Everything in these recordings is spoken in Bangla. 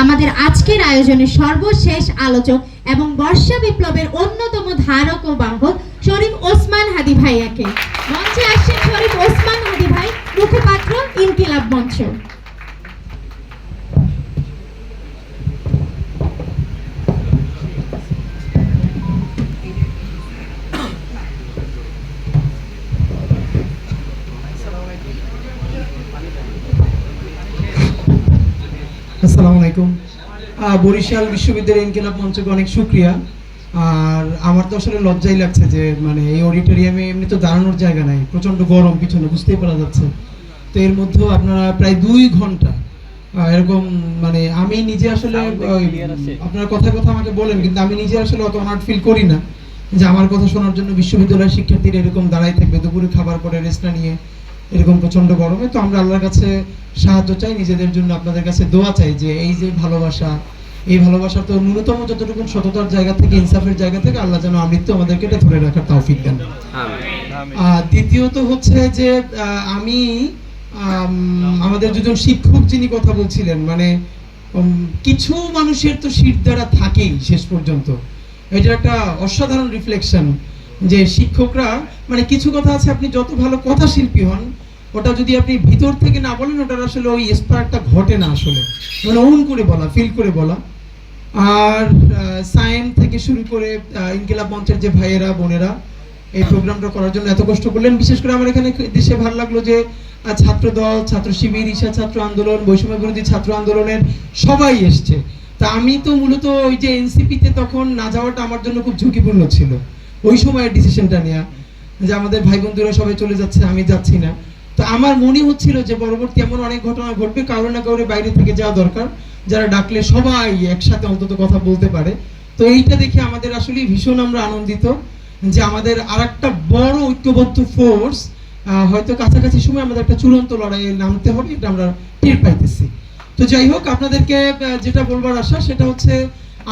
আমাদের আজকের আয়োজনের সর্বশেষ আলোচক এবং বর্ষা বিপ্লবের অন্যতম ধারক ও বাহক শরীফ ওসমান হাদী ভাইয়াকে। মঞ্চে আসছেন শরীফ ওসমান হাদী ভাই, মুখপাত্র ইনকিলাব মঞ্চ। আসসালামু আলাইকুম। বরিশাল বিশ্ববিদ্যালয় ইনকিলাব মঞ্চকে অনেক শুকরিয়া। আর আমার তো আসলে লজ্জাই লাগছে যে মানে এই অডিটোরিয়ামে এমনি তো দাঁড়ানোর জায়গা নাই, প্রচন্ড গরম, পিছনে বুঝতেই পারা যাচ্ছে। তো এর মধ্যেও আপনারা প্রায় 2 ঘন্টা এরকম মানে আমি নিজে আসলে আপনার কথা আমাকে বলেন, কিন্তু আমি নিজে আসলে অত অনার্ট ফিল করি না যে আমার কথা শোনার জন্য বিশ্ববিদ্যালয়ের শিক্ষার্থীরা এরকম দাঁড়াই থাকবে দুপুরে খাবার পরে রেস্ট নিয়ে এরকম প্রচন্ড গরমে। তো আমরা আল্লাহর কাছে সাহায্য চাই, নিজেদের জন্য আপনাদের কাছে দোয়া চাই যে এই যে ভালোবাসা, এই ভালোবাসা তো ন্যূনতম যতটুকু সততার জায়গা থেকে, ইনসাফের জায়গা থেকে আল্লাহ যেন আমৃত্যু আমাদেরকে এটা ধরে রাখার তৌফিক দেন। দ্বিতীয়ত হচ্ছে যে আমি আমাদের দুজন শিক্ষক যিনি কথা বলছিলেন, মানে কিছু মানুষের তো শীত দ্বারা থাকেই শেষ পর্যন্ত, এটা একটা অসাধারণ রিফ্লেকশন যে শিক্ষকরা মানে কিছু কথা আছে, আপনি যত ভালো কথা শিল্পী হন ওটা যদি আপনি ভিতর থেকে না বলেন ওটার আসলে ওই স্পার্কটা ঘটে না, আসলে মানে অন করে বলা, ফিল করে বলা। আর সায়েম থেকে শুরু করে ইনকিলাব মঞ্চের যে ভাইয়েরা বোনেরা এই প্রোগ্রামটা করার জন্য এত কষ্ট করলেন, বিশেষ করে আমার এখানে দেশে ভালো লাগলো যে ছাত্র দল, ছাত্র শিবির, ঈশা ছাত্র আন্দোলন, বৈষম্য বিরোধী ছাত্র আন্দোলনের সবাই এসছে। তা আমি তো মূলত ওই যে এনসিপিতে তখন না যাওয়াটা আমার জন্য খুব ঝুঁকিপূর্ণ ছিল, ওই সময়ের ডিসিশনটা নেওয়া যে আমাদের ভাই বন্ধুরা সবাই চলে যাচ্ছে, আমি যাচ্ছি না। তো আমার মনে হচ্ছিল যে পরবর্তী এমন অনেক ঘটনা ঘটবে, কারো না কারো বাইরে থেকে যাওয়া দরকার, যারা ডাকলে সবাই একসাথে অন্তত কথা বলতে পারে। তো এইটা দেখে আমাদের আসলে ভীষণ আমরা আনন্দিত যে আমাদের আরেকটা বড় ঐক্যবদ্ধ ফোর্স হয়তো কাছাকাছি সময় আমাদের একটা চূড়ান্ত লড়াইয়ে নামতে হবে, এটা আমরা টের পাইতেছি। তো যাই হোক, আপনাদেরকে যেটা বলবার আশা সেটা হচ্ছে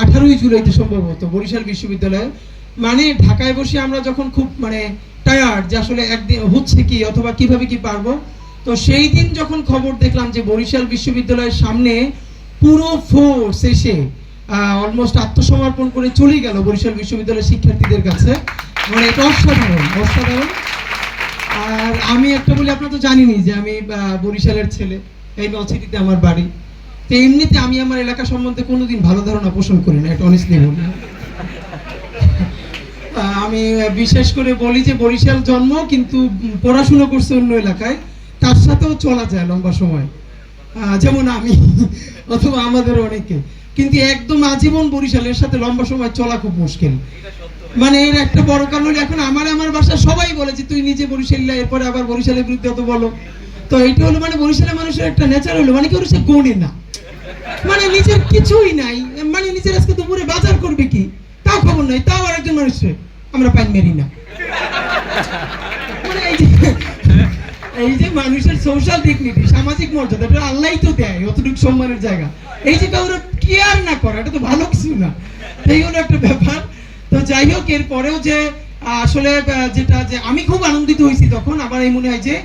18ই জুলাইতে সম্ভবত বরিশাল বিশ্ববিদ্যালয়ে, মানে ঢাকায় বসে আমরা যখন খুব মানে টায়ার্ড যে আসলে একদিন হচ্ছে কি অথবা কিভাবে কি পারবো, তো সেই দিন যখন খবর দেখলাম যে বরিশাল বিশ্ববিদ্যালয়ের সামনে পুরো ফোর্স এসে অলমোস্ট আত্মসমর্পণ করে চলে গেল বরিশাল বিশ্ববিদ্যালয়ের শিক্ষার্থীদের কাছে, মানে এটা অসাধারণ অসাধারণ। আর আমি একটা বলি, আপনারা তো জানেনই যে আমি বরিশালের ছেলে, এই নলছিটিতে আমার বাড়ি। তো এমনিতে আমি আমার এলাকা সম্বন্ধে কোনোদিন ভালো ধারণা পোষণ করি না, এটা অনেস্টলি বলি। আমি বিশেষ করে বলি যে বরিশাল জন্ম, কিন্তু পড়াশোনা করছে অন্য এলাকায়, তার সাথেও চলা যায় লম্বা সময়, যেমন আমি অথবা আমাদের অনেকে, কিন্তু একদম আজীবন বরিশালের সাথে লম্বা সময় চলা খুব মুশকিল। মানে এর একটা বড় কারণ হলো এখন আমার বাসা সবাই বলে যে তুই নিজে বরিশালীরা, এরপরে আবার বরিশালের বিরুদ্ধে অত বলো। তো এইটা হলো মানে বরিশালের মানুষের একটা নেচার হলো, মানে কেউ সে গোনে না, মানে নিজের কিছুই নাই, মানে নিজের আজকে দুপুরে বাজার করবে কি তাও খবর নাই, তাও আর একজন মানুষের আমরা পাইন মেরি না। মানে এই যে মানুষের সোশ্যাল ডিগনিটি, সামাজিক মর্যাদা, এটা আল্লাহই তো দেয় অতটুকু সম্মানের জায়গা, এই যে কাউরে কেয়ার না করা, এটা তো ভালো কিছু না, এই হলো একটা ব্যাপার। তো যাই হোক, এরপরেও যে আসলে যেটা যে আমি খুব আনন্দিত হয়েছি তখন, আমার এই মনে হয় যে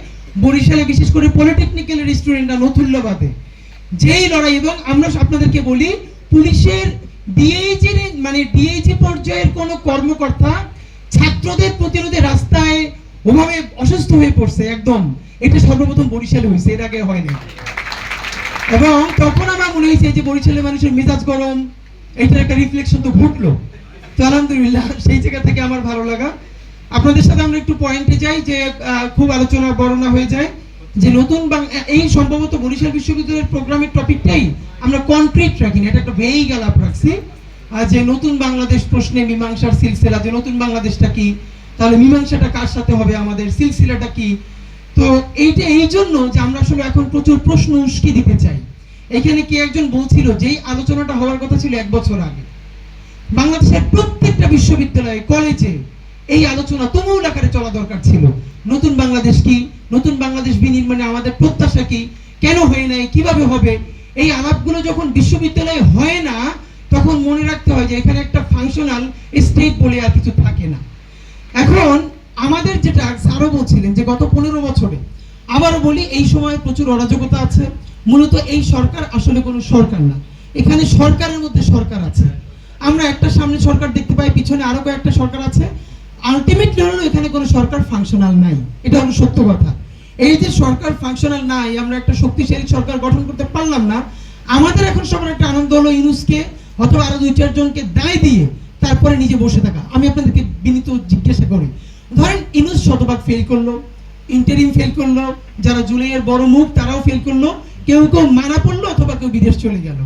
বরিশালে বিশেষ করে পলিটেকনিক্যালের স্টুডেন্টরা নথুল্যবাদে যেই লড়াই, এবং আমরা আপনাদেরকে বলি পুলিশের ডিআইজির মানে ডিআইজি পর্যায়ের কোন কর্মকর্তা ছাত্রদের প্রতিরোধে রাস্তায় ওভাবে অসুস্থ হয়ে পড়ছে একদম, এটা সর্বপ্রথম বরিশালে হয়েছে, এর আগে হয়নি। এবং তখন আমার মনে হয়েছে যে বরিশালের মানুষের মেজাজ গরম, এইটার একটা রিফ্লেকশন তো ঘটলো। তো আলহামদুলিল্লাহ, সেই জায়গা থেকে আমার ভালো লাগা। আপনাদের সাথে আমরা একটু পয়েন্টে যাই যে খুব আলোচনা বর্ণনা হয়ে যায় যে নতুন এই সম্ভবত বরিশাল বিশ্ববিদ্যালয়ের প্রোগ্রামের টপিকটাই আমরা কনক্রিট রাখিনি, এটা একটা ভেইগ আলাপ রাখছি যে নতুন বাংলাদেশ প্রশ্নে মীমাংসার সিলসিলা, যে নতুন বাংলাদেশটা কি, তাহলে মীমাংসাটা কার সাথে হবে, আমাদের সিলসিলাটা কি। তো এইটা এই জন্য যে আমরা আসলে এখন প্রচুর প্রশ্ন উস্কে দিতে চাই। এখানে কি একজন বলছিল যেই আলোচনাটা হওয়ার কথা ছিল 1 বছর আগে, বাংলাদেশের প্রত্যেকটা বিশ্ববিদ্যালয়ে কলেজে এই আলোচনা তুমুল আকারে চলা দরকার ছিল। নতুন বাংলাদেশ কি, নতুন বাংলাদেশ বিনির্মাণে আমাদের প্রত্যাশা কি, কেন হয় নাই, কিভাবে হবে, এই আলাপগুলো যখন বিশ্ববিদ্যালয়ে হয় না তখন মনে রাখতে হয় যে এখানে একটা ফাংশনাল স্টেট বলে আর কিছু থাকে না। এখন আমাদের যেটা আরো বলছিলেন যে গত 15 বছরে, আবারও বলি এই সময় প্রচুর অরাজকতা আছে, মূলত এই সরকার আসলে কোনো সরকার না, এখানে সরকারের মধ্যে সরকার আছে। আমরা একটা সামনে সরকার দেখতে পাই, পিছনে আরো কয়েকটা সরকার আছে। আলটিমেটলি হলো এখানে কোনো সরকার ফাংশনাল নাই, এটা হলো সত্য কথা। এই যে সরকার ফাংশনাল নাই, আমরা একটা শক্তিশালী সরকার গঠন করতে পারলাম না, আমাদের এখন সবার একটা আনন্দ হলো ইউনুসকে অথবা আরো 2-4 জনকে দায় দিয়ে তারপরে নিজে বসে থাকা। আমি আপনাদেরকে বিনীত জিজ্ঞাসা করি, ধরেন ইউনুস শতভাগ ফেল করলো, ইন্টারিম ফেল করলো, যারা জুলাইয়ের বড় মুখ তারাও ফেল করলো, কেউ কেউ মারা পড়লো অথবা কেউ বিদেশ চলে গেল,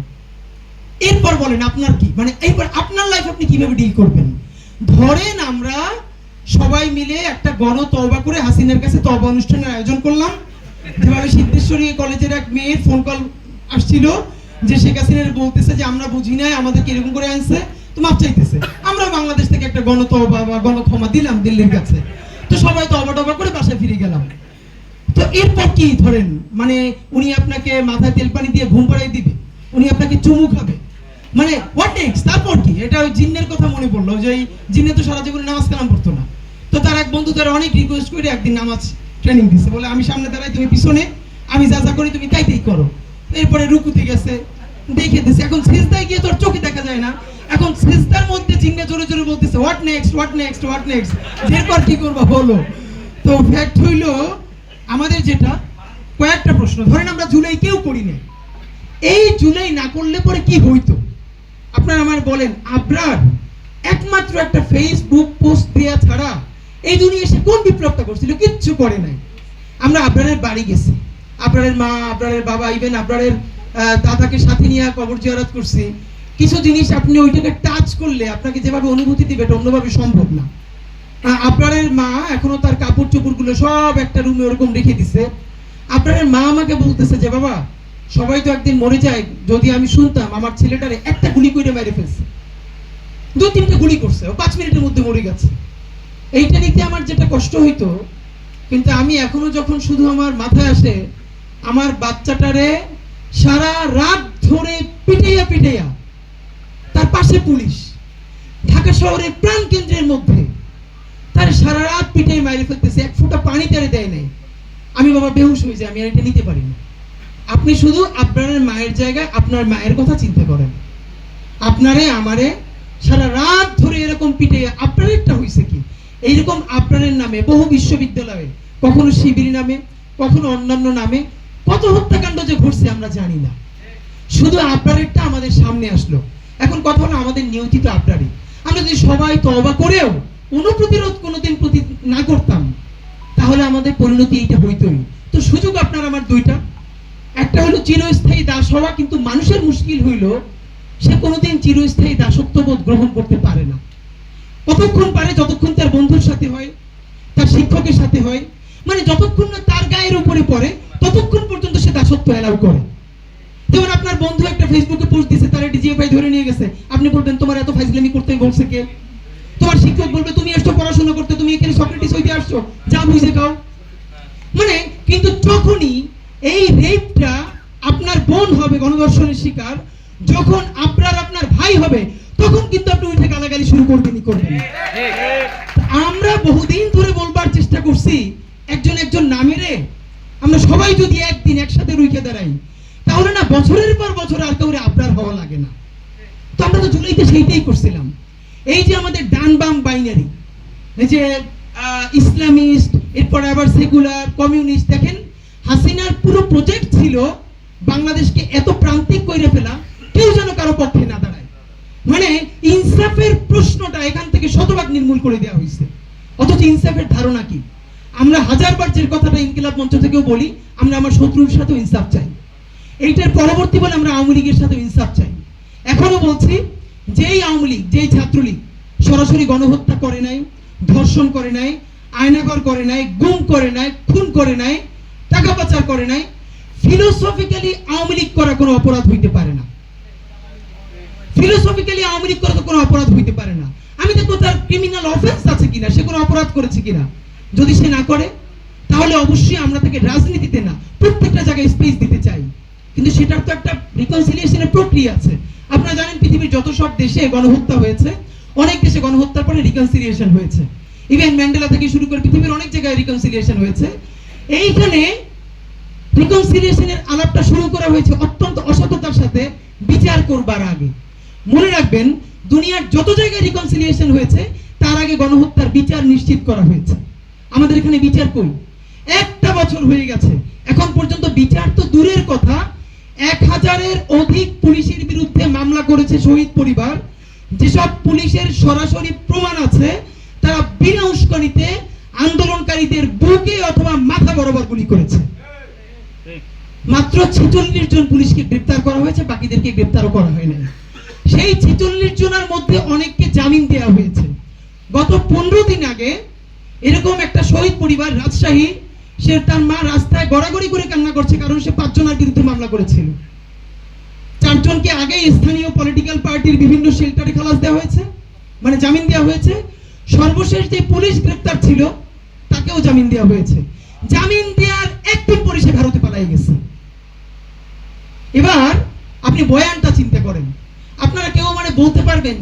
এরপর বলেন আপনার কি, মানে এইবার আপনার লাইফ আপনি কিভাবে ডিল করবেন? ধরেন আমরা সবাই মিলে একটা গণ তওবা করে হাসিনার কাছে তওবা অনুষ্ঠানের আয়োজন করলাম, যেভাবে সিদ্ধেশ্বরী কলেজের এক মেয়ের ফোন কল আসছিল যে শেখ হাসিনার বলতেছে যে আমরা বুঝি নাই, আমাদেরকে এরকম করে আনছে, তো মাপ চাইতেছে। আমরা বাংলাদেশ থেকে একটা গণ তওবা বা গণ ক্ষমা দিলাম দিল্লির কাছে, তো সবাই তওবা টবা করে বাসায় ফিরে গেলাম। তো এরপর কি ধরেন, মানে উনি আপনাকে মাথায় তেল পানি দিয়ে ঘুম পাড়িয়ে দিবে, উনি আপনাকে চুমু খাবে, মানে হোয়াট নেক্সট? তারপর কি? এটা ওই জিন্নের কথা মনে পড়লো, যে এই জিন্নে তো সারা জীবনে নামাজ কালাম পড়তো না, তো তার এক বন্ধু তার অনেক রিকোয়েস্ট করে একদিন নামাজ ট্রেনিং দিছে, বলে আমি সামনে দাঁড়াই, তুমি পিছনে, আমি যা যা করি তুমি তাই করো। এরপরে রুকুতে গেছে, দেখে দিছে। এখন সিজদায় গিয়ে তোর চোখে দেখা যায় না, এখন সিজদার মধ্যে জিন্নে জোরে জোরে বলতেছে what next, what next, what next, এরপর কি করবা বলো? তো ফ্যাক্ট হইলো আমাদের যেটা কয়েকটা প্রশ্ন, ধরেন আমরা জুলাই কেউ করি না, এই জুলাই না করলে পরে কি হইতো? আপনারা আমার বলেন, আবরার একমাত্র একটা ফেসবুক পোস্ট দেয়া ছাড়া এই দুনিয়া এসে কোন বিপ্লবটা করছিল? কিচ্ছু করে নাই। আমরা আবরারের বাড়ি গেছি, আবরারের মা, আবরারের বাবা, ইভেন আবরারের দাদাকে সাথে নিয়ে কবর জিয়ারত করছি। কিছু জিনিস আপনি ওইটাকে টাচ করলে আপনাকে যেভাবে অনুভূতি দিবে এটা অন্যভাবে সম্ভব না। আবরারের মা এখনো তার কাপড় চোপড়গুলো সব একটা রুমে ওরকম রেখে দিছে। আবরারের মা আমাকে বলতেছে যে বাবা, সবাই তো একদিন মরে যায়, যদি আমি শুনতাম আমার ছেলেটারে একটা গুলি করে মেরে ফেলছে, 2-3টা গুলি করছে, ও 5 মিনিটের মধ্যে মরে গেছে। এইটা নিতে আমার যেটা কষ্ট হইতো, কিন্তু আমি এখনো যখন শুধু আমার মাথায় আসে আমার বাচ্চাটারে সারা রাত ধরে পিটাইয়া পিটাইয়া, তার পাশে পুলিশ, ঢাকা শহরের প্রাণ কেন্দ্রের মধ্যে তার সারা রাত পিটাই মাইরে ফেলতেছে, এক ফোঁটা পানি তারে দেয় নাই, আমি বাবা বেহুশ হয়ে যাই, আমি আর এটা নিতে পারি না। আপনি শুধু আপনার মায়ের জায়গায় আপনার মায়ের কথা চিন্তা করেন, আপনারে আমারে সারা রাত ধরে এরকম পিটে, আপনারেরটা হয়েছে কি? এইরকম আপনারের নামে বহু বিশ্ববিদ্যালয়ে, কখনো শিবির নামে, কখনো অন্যান্য নামে কত হত্যাকাণ্ড যে ঘটছে আমরা জানি না, শুধু আপনারেরটা আমাদের সামনে আসলো। এখন কথা হলো আমাদের নিয়ন্ত্রিত আপনারই, আমরা যদি সবাই তওবা করেও কোনো প্রতিরোধ কোনোদিন না করতাম, তাহলে আমাদের পরিণতি এইটা হইতই। তো সুযোগ আপনার আমার দুইটা, একটা হলো চিরস্থায়ী দাস হওয়া, কিন্তু মানুষের মুশকিল হইল সে কোনোদিন চিরস্থায়ী দাসত্ববোধ গ্রহণ করতে পারে না। কতক্ষণ পারে? যতক্ষণ তার বন্ধুর সাথে হয়, তার শিক্ষকের সাথে হয়, মানে যতক্ষণ না তার গায়ের উপরে পড়ে ততক্ষণ পর্যন্ত সে দাসত্ব এলাও করে। যেমন আপনার বন্ধু একটা ফেসবুকে পোস্ট দিয়েছে, তার ডিজিএফআই ধরে নিয়ে গেছে, আপনি বলবেন তোমার এত ফাইজলামি করতে বলছে কে? তোমার শিক্ষক বলবে তুমি এসছো পড়াশোনা করতে, তুমি এখানে সক্রেটিস হইতে আসছো, যা বুঝে খাও। মানে কিন্তু যখনই এই রেপটা আপনার বোন হবে গণধর্ষণের শিকার, যখন আপনার ভাই হবে, তখন কিন্তু আপনি উঠে গালাগালি শুরু করবেন। আমরা বহুদিন ধরে বলবার চেষ্টা করছি, একজন নামেরে আমরা সবাই যদি একদিন একসাথে রুখে দাঁড়াই, তাহলে না বছরের পর বছর আর কাউরে আপনার হওয়া লাগে না। তো আমরা তো জুলাইতে সেইটাই করছিলাম। এই যে আমাদের ডান বাম বাইনারি, এই যে ইসলামিস্ট, এরপরে আবার সেকুলার, কমিউনিস্ট, দেখেন হাসিনার পুরো প্রজেক্ট ছিল বাংলাদেশকে এত প্রান্তিক করে ফেলা, কেউ যেন কারো পক্ষে না দাঁড়ায়। মানে ইনসাফের প্রশ্নটা এখান থেকে শতভাগ নির্মূল করে দেওয়া হয়েছে। অথচ ইনসাফের ধারণা কি? আমরা হাজারবার যে কথাটা ইনকিলাব মঞ্চ থেকেও বলি, আমরা আমার শত্রুর সাথে ইনসাফ চাই। এইটার পরবর্তী বলে আমরা আওয়ামী লীগের সাথে ইনসাফ চাই। এখনো বলছি, যেই আওয়ামী লীগ, যেই ছাত্রলীগ সরাসরি গণহত্যা করে নাই, ধর্ষণ করে নাই, আয়নাঘর করে নাই, গুম করে নাই, খুন করে নাই, টাকা পাচার করে নাই, ফিলোসফিক্যালি আওয়ামী লীগ করা কোনো অপরাধ হইতে পারে না। ফিলোসফিক্যালি আওয়ামী লীগ করা তো কোনো অপরাধ হইতে পারে না। আমি দেখবো তার ক্রিমিনাল অফেন্স আছে কিনা, সে কোনো অপরাধ করেছে কিনা। যদি সে না করে, তাহলে অবশ্যই আমরা তাকে রাজনীতিতে না প্রত্যেকটা জায়গায় স্পেস দিতে চাই, কিন্তু সেটার তো একটা রিকনসিলিয়েশনের প্রক্রিয়া আছে। আপনারা জানেন পৃথিবীর যত সব দেশে গণহত্যা হয়েছে, অনেক দেশে গণহত্যার পরে রিকনসিলিয়েশন হয়েছে। ইভেন ম্যান্ডেলা থেকে শুরু করে পৃথিবীর অনেক জায়গায় রিকনসিলিয়েশন হয়েছে। এইখানে রিকনসিলিয়েশনের আলাপটা শুরু করা হয়েছে অত্যন্ত অসততার সাথে, বিচার করবার আগে। মনে রাখবেন, দুনিয়ার যত জায়গায় রিকনসিলিয়েশন হয়েছে তার আগে গণহত্যার বিচার নিশ্চিত করা হয়েছে। আমাদের এখানে বিচার কই? 1টা বছর হয়ে গেছে, এখন পর্যন্ত বিচার তো দূরের কথা, 1000-এর অধিক পুলিশের বিরুদ্ধে মামলা করেছে শহীদ পরিবার। যেসব পুলিশের সরাসরি প্রমাণ আছে, তারা বিনা উস্কানিতে আন্দোলনকারীদের বুকে অথবা মাথা বরাবর গুলি করেছে। মাত্র 46 জন পুলিশকে গ্রেফতার করা হয়েছে, বাকিদেরকে গ্রেফতারও করা হয়নি। সেই 46 জনের মধ্যে অনেককে জামিন দেওয়া হয়েছে। গত 15 দিন আগে এরকম একটা শহীদ পরিবার রাজশাহী, সে তার মা রাস্তায় গড়াগড়ি করে কান্না করছে, কারণ সে 5 জনের বিরুদ্ধে মামলা করেছিল। 4 জনকে আগে স্থানীয় পলিটিক্যাল পার্টির বিভিন্ন শেল্টারে খালাস দেওয়া হয়েছে, মানে জামিন দেওয়া হয়েছে। সর্বশেষ যে পুলিশ গ্রেফতার ছিল তাকেও জামিন দেওয়া হয়েছে। জামিন দেওয়ার একদিন পরে সে ভারতে পালিয়ে গেছে। এবার আপনি বয়ানটা চিন্তা করেন, আপনারা কেউ মানে বলতে পারবেন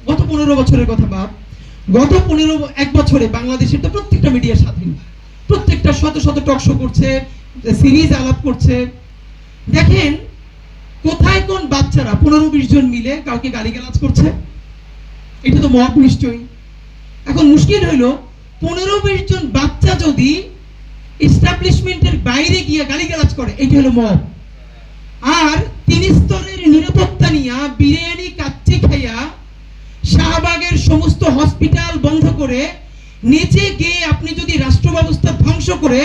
গত 15 বছরের কথা বাদ, গত 1 বছরে বাংলাদেশের তো প্রত্যেকটা মিডিয়া স্বাধীন, প্রত্যেকটা শত শত টক শো করছে, সিরিজ আলাপ করছে। দেখেন কোথায় কোন বাচ্চারা 15-20 জন মিলে কাউকে গালিগালাজ করছে, এটা তো মব নিশ্চয়ই। এখন মুশকিল হইল 15-20 জন বাচ্চা যদি এস্টাবলিশমেন্টের বাইরে গিয়ে গালিগালাজ করে, এটা হলো মব। আর 3 স্তরের নিরাপত্তা নিয়ে বিরিয়ানি কাচ্চি খাইয়া শাহবাগের সমস্ত হসপিটাল বন্ধ করে নিচে গিয়ে আপনি যদি রাষ্ট্র ব্যবস্থা ধ্বংস করে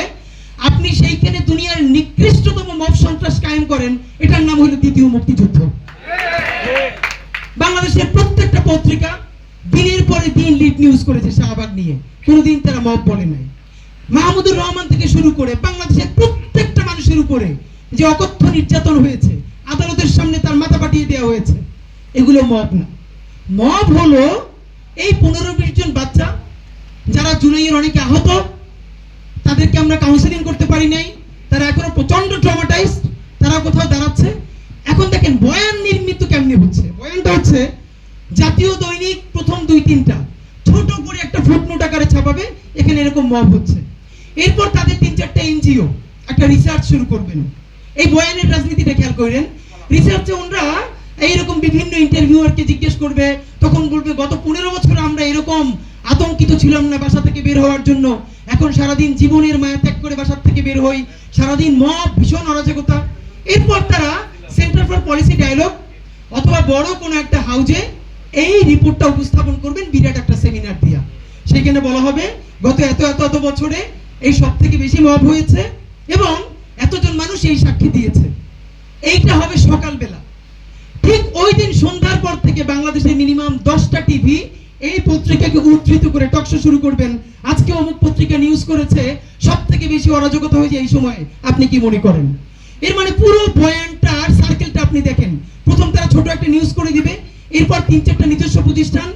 আপনি সেইখানে দুনিয়ার নিকৃষ্টতম মব সন্ত্রাস কায়েম করেন, এটার নাম হলো দ্বিতীয় মুক্তিযুদ্ধ। বাংলাদেশের প্রত্যেকটা পত্রিকা দিনের পরে দিন লিড নিউজ করেছে শাহবাগ নিয়ে, কোনোদিন তারা মব বলে নাই। মাহমুদুর রহমান থেকে শুরু করে বাংলাদেশের প্রত্যেকটা মানুষের উপরে যে অকথ্য নির্যাতন হয়েছে, আদালতের সামনে তার মাথা পাঠিয়ে দেওয়া হয়েছে, এগুলো মব না। মব হলো এই 15-20 জন বাচ্চা যারা জুলাইয়ের অনেকে আহত, তাদেরকে আমরা কাউন্সেলিং করতে পারি নাই, তারা এখনো প্রচন্ড ট্রমাটাইজড, তারা কোথাও দাঁড়াচ্ছে। এখন দেখেন বয়ান নির্মিত কেমনে হচ্ছে। বয়ানটা হচ্ছে জাতীয় দৈনিক প্রথম 2-3টা ছোট করে একটা ফুটনোট আকারে ছাপাবে, এখানে এরকম মব হচ্ছে। এরপর তাদের 3-4টা এনজিও একটা রিসার্চ শুরু করবেন। এই বয়ানের রাজনীতিটা খেয়াল করেন, রিসার্চে ওনারা এইরকম বিভিন্ন ইন্টারভিউয়ারকে জিজ্ঞেস করবে, তখন বলবে গত 15 বছর আমরা এরকম আতঙ্কিত ছিলাম না বাসা থেকে বের হওয়ার জন্য, এখন সারাদিন জীবনের মায়া ত্যাগ করে বাসা থেকে বের হই, সারাদিন মব, ভীষণ অরাজকতা। এরপর তারা সেন্টার ফর পলিসি ডায়ালগ অথবা বড় কোনো একটা হাউজে এই রিপোর্টটা উপস্থাপন করবেন বিরাট একটা সেমিনার দিয়া। সেখানে বলা হবে গত এত বছরে এই সব থেকে বেশি মব হয়েছে এবং এতজন মানুষ এই সাক্ষী দিয়েছে। এইটা হবে সকালবেলা। ঠিক ওই দিন সন্ধ্যার পর থেকে বাংলাদেশের মিনিমাম 10টা টিভি এই পত্রিকাকে উদ্ধৃত করে টকশো শুরু করবেন। আজকে অমুক পত্রিকা নিউজ করেছে সব থেকে বেশি অরাজকতা হয়েছে এই সময়, আপনি কি মনে করেন? এর মানে পুরো পয়েন্টটার সার্কেলটা আপনি দেখেন। প্রথম তারা ছোট একটা নিউজ করে দিবে, এরপর 3-4টা নিজস্ব প্রতিষ্ঠান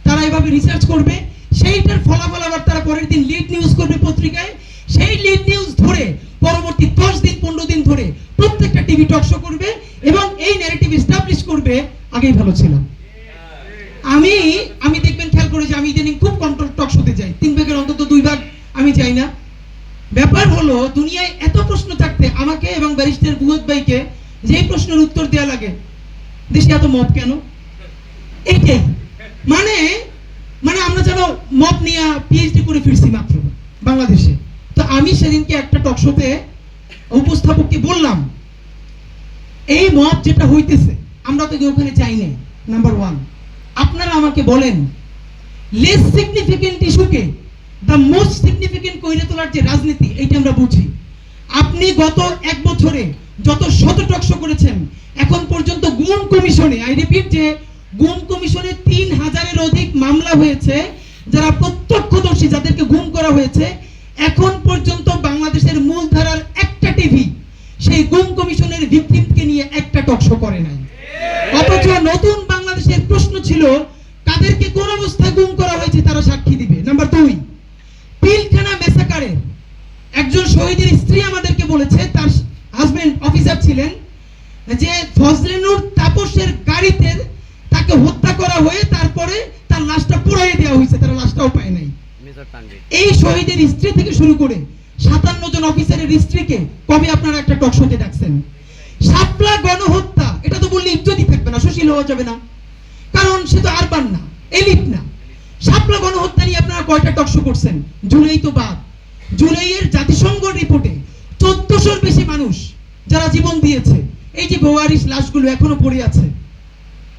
তারা এভাবে রিসার্চ করবে, সেইটার ফলাফল আবার তারা পরের দিন লিড নিউজ করবে পত্রিকায়। সেই লিড নিউজ ধরে পরবর্তী 10-15 দিন ধরে প্রত্যেকটা টিভি টকশো করবে এবং এই ন্যারেটিভ এস্টাবলিশ করবে আগেই ভালো ছিল। আমি দেখবেন খেয়াল করে যে আমি ইদানিং খুব কন্ট্রোল টকশোতে যাই, 3 ভাগের অন্তত 2 ভাগ আমি যাই না। ব্যাপার হলো দুনিয়ায় এত প্রশ্ন থাকতে আমাকে এবং ব্যারিস্টার বুহত ভাইকে যে প্রশ্নের উত্তর দেওয়া লাগে, দেশে এত মব কেন, এইটাই মানে আমরা যেন মব নিয়ে পিএইচডি করে ফিরছি মাত্র বাংলাদেশে। তো আমি সেদিনকে একটা টকশোতে উপস্থাপককে বললাম, এই মব যেটা হইতেছে আমরা তো ওখানে যাই না, নাম্বার 1। আপনারা আমাকে বলেন লেস সিগনিফিকেন্ট ইস্যুকে দ্য মোস্ট সিগনিফিকেন্ট কইরে তোলার যে রাজনীতি, এইটা আমরা বুঝি। আপনি গত 1 বছরে যত শত টকশো করেছেন, এখন পর্যন্ত গুম কমিশনে, আই রিপিট, যে গুম কমিশনে 3000-এর অধিক মামলা হয়েছে, যারা প্রত্যক্ষদর্শী যাদেরকে গুম করা হয়েছে, এখন পর্যন্ত বাংলাদেশের মূলধারার একটা টিভি সেই গুম কমিশনের ভিকটিমকে নিয়ে একটা টকশো করে নাই। অথচ নতুন বাংলাদেশের প্রশ্ন ছিল তাদেরকে কোন অবস্থায় গুম করা হয়েছে তারা সাক্ষী দিবে। নাম্বার 2, পিলখানা মেসাকারে একজন শহীদের স্ত্রী আমাদেরকে বলেছে তার হাজবেন্ড অফিসার ছিলেন, যে ফজলেনুর তাপসের গাড়িতে তাকে হত্যা করা হয়ে তারপরে তার লাশটা পুড়িয়ে দেওয়া হয়েছে, তারা লাশটাও পায় নাই। এই শহীদের স্ত্রী থেকে শুরু করে 57 জন অফিসারের স্ত্রীকে কবে আপনারা একটা টকশোতে ডাকছেন? শাপলা গণহত্যা, এটা তো বললে ইজ্জত হওয়া যাবে না, কারণ সে তো আরবান না, এলিট না। শাপলা গণহত্যা নিয়ে আপনারা কয়টা টকশো করছেন? জুলাই তো বাদ। জুলাইয়ের জাতিসংঘ রিপোর্টে 1400-র বেশি মানুষ যারা জীবন দিয়েছে, এই যে বেওয়ারিশ লাশগুলো এখনো পড়ে আছে,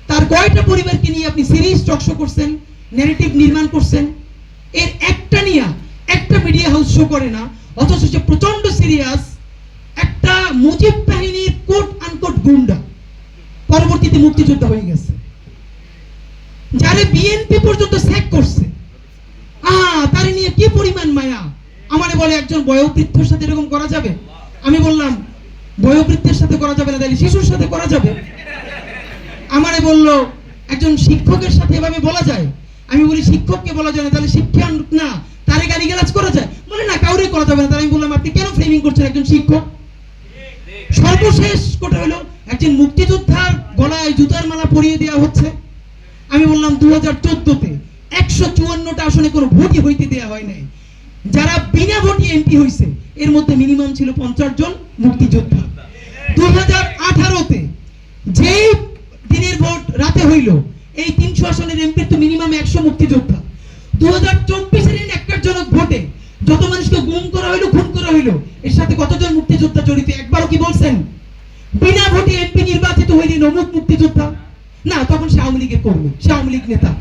তার কয়টা পরিবারকে নিয়ে আপনি সিরিজ টকশো করছেন, ন্যারেটিভ নির্মাণ করছেন? এর একটা নিয়ে একটা মিডিয়া হাউস শো করে না, অথচ সে প্রচন্ড সিরিয়াস একটা মুজিব বাহিনীর কোট আনকোট গুন্ডা, পরবর্তীতে মুক্তিযোদ্ধা হয়ে গেছে, যারে বিএনপি পর্যন্ত স্যাক করছে। তারে নিয়ে কি পরিমাণ মায়া! আমারে বলে একজন বয়োবৃদ্ধের সাথে এরকম করা যাবে? আমি বললাম বয়োবৃদ্ধের সাথে করা যাবে না, তাহলে শিশুর সাথে করা যাবে। আমারে বলল একজন শিক্ষকের সাথে এভাবে বলা যায়? আমি বলি শিক্ষককে বলা যায় না, তাহলে শিক্ষা না তারে গালিগালাজ করা যায়? বলে না, কাউরে করা যাবে না। তাহলে আমি বললাম আপনি কেন ফ্রেমিং করছেন একজন শিক্ষক? সর্বশেষ কোটা হলো একজন মুক্তিযোদ্ধার গলায় জুতার মালা পরিয়ে দেওয়া হচ্ছে। আমি বললাম 2014-তে 154টা আসনে কোনো ভোটই হইতে দেওয়া হয় নাই। যারা বিনা ভোটে এমপি হয়েছে এর মধ্যে মিনিমাম ছিল 50 জন মুক্তিযোদ্ধা। 2018-তে যেই দিনের ভোট রাতে হইল, এই 300 আসনের এমপির তো মিনিমাম 100 মুক্তিযোদ্ধা। 2024-এর ন্যাক্কারজনক ভোটে যত মানুষকে গুম করা হইলো, খুন করা হইলো, এর সাথে কতজন মুক্তিযোদ্ধা জড়িত একবারও কি বলছেন? বিনা ভোটে এমপি নির্বাচিত হইলেন অমুক মুক্তিযোদ্ধা? না, তখন সে আওয়ামী লীগের কর্মী, সে আওয়ামী লীগ নেতা।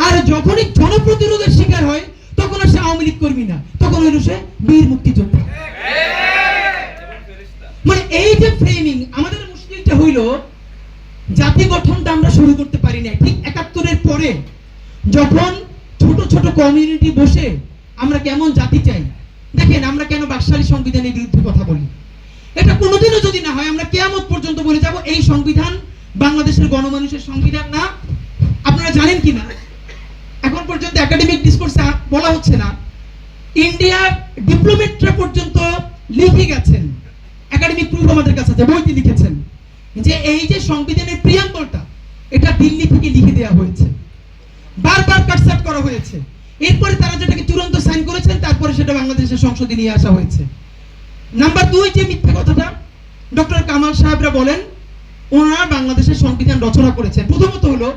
আর যখনই জনপ্রতিরোধের শিকার হয় তখন আর সে আওয়ামী লীগ কর্মী না, তখন হইল সে বীর মুক্তিযোদ্ধা। মানে এই যে ফ্রেমিং, আমাদের মুশকিলটা হইল জাতি গঠনটা আমরা শুরু করতে পারি না। ঠিক 71-এর পরে যখন ছোট ছোট কমিউনিটি বসে আমরা কেমন জাতি চাই, দেখেন আমরা কেন বাকশালী সংবিধানের বিরুদ্ধে কথা বলি, এটা কোনোদিনও যদি না হয় আমরা কিয়ামত পর্যন্ত বলে যাব এই সংবিধান বাংলাদেশের গণমানুষের সংবিধান না। আপনারা জানেন কিনা, এখন পর্যন্ত একাডেমিক ডিসকোর্সে বলা হচ্ছে না, ইন্ডিয়ার ডিপ্লোমেটরা পর্যন্ত লিখে গেছেন, একাডেমিক প্রুফ আমাদের কাছে আছে, বইতে লিখেছেন যে এই যে সংবিধানের প্রিয়াম্বলটা এটা দিল্লি থেকে লিখে দেওয়া হয়েছে, বারবার কাটছাট করা হয়েছে। এরপরে তারা যেটাকে চূড়ান্ত সাইন করেছেন, তারপরে সেটা বাংলাদেশের সংসদে নিয়ে আসা হয়েছে। নাম্বার 2, যে মিথ্যা কথাটা ডক্টর কামাল সাহেবরা বলেন ওনারা বাংলাদেশের সংবিধান রচনা করেছেন। প্রথমত হলো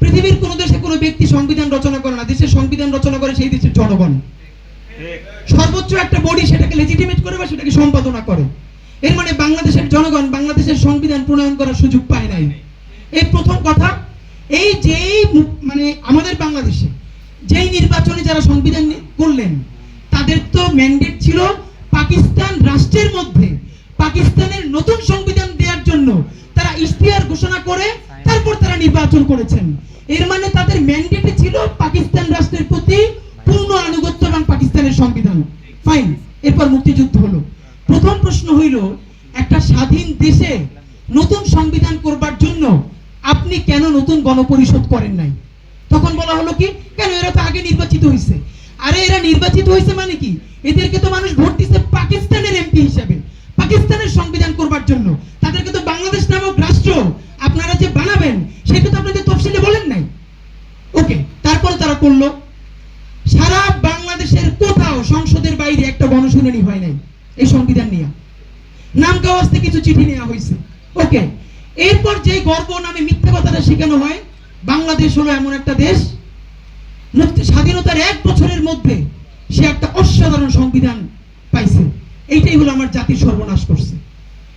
পৃথিবীর কোন দেশে কোনো ব্যক্তি সংবিধান রচনা করে না, দেশের সংবিধান রচনা করে সেই দেশের জনগণ। সর্বোচ্চ একটা বডি সেটাকে লেজিটিমেট করে বা সেটাকে সম্পাদনা করে। এর মানে বাংলাদেশের জনগণ বাংলাদেশের সংবিধান প্রণয়ন করার সুযোগ পায় নাই। এই প্রথম কথা। এই যেই মানে আমাদের বাংলাদেশে যেই নির্বাচনে যারা সংবিধান করলেন তাদের তো ম্যান্ডেট ছিল পাকিস্তান রাষ্ট্রের মধ্যে পাকিস্তানের নতুন সংবিধান দেওয়ার জন্য। তারা ইশতেহার ঘোষণা করে তারপর তারা নির্বাচন করেছেন। এর মানে তাদের ম্যান্ডেটে ছিল পাকিস্তান রাষ্ট্রের প্রতি পূর্ণ আনুগত্য এবং পাকিস্তানের সংবিধান। ফাইন। এরপর মুক্তিযুদ্ধ হলো। প্রথম প্রশ্ন হইল, একটা স্বাধীন দেশে নতুন সংবিধান করবার জন্য আপনি কেন নতুন গণপরিষদ করেন নাই? তখন বলা হলো কি, কেন এরা তো আগে নির্বাচিত হয়েছে। আরে এরা নির্বাচিত হয়েছে মানে কি, এদেরকে তো মানুষ ভোট দিচ্ছে পাকিস্তানের এমপি হিসেবে, পাকিস্তানের সংবিধান করবার জন্য। তাদেরকে তো বাংলাদেশ নামক রাষ্ট্র আপনারা যে বানাবেন সেটা তো আপনাদের তফসিলে বলেন নাই। ওকে, তারপরে তারা করলো। সারা বাংলাদেশের কোথাও সংসদের বাইরে একটা গণশুনানি হয় নাই এই সংবিধান নিয়ে। নাম কাওয়াজতে কিছু চিঠি নেওয়া হয়েছে। ওকে, এরপর যে গর্ব নামে মিথ্যা কথাটা শেখানো হয়, বাংলাদেশ হলো এমন একটা দেশ স্বাধীনতার 1 বছরের মধ্যে সে একটা অসাধারণ সংবিধান পাইছে। এইটাই হলো আমার জাতির সর্বনাশ করছে।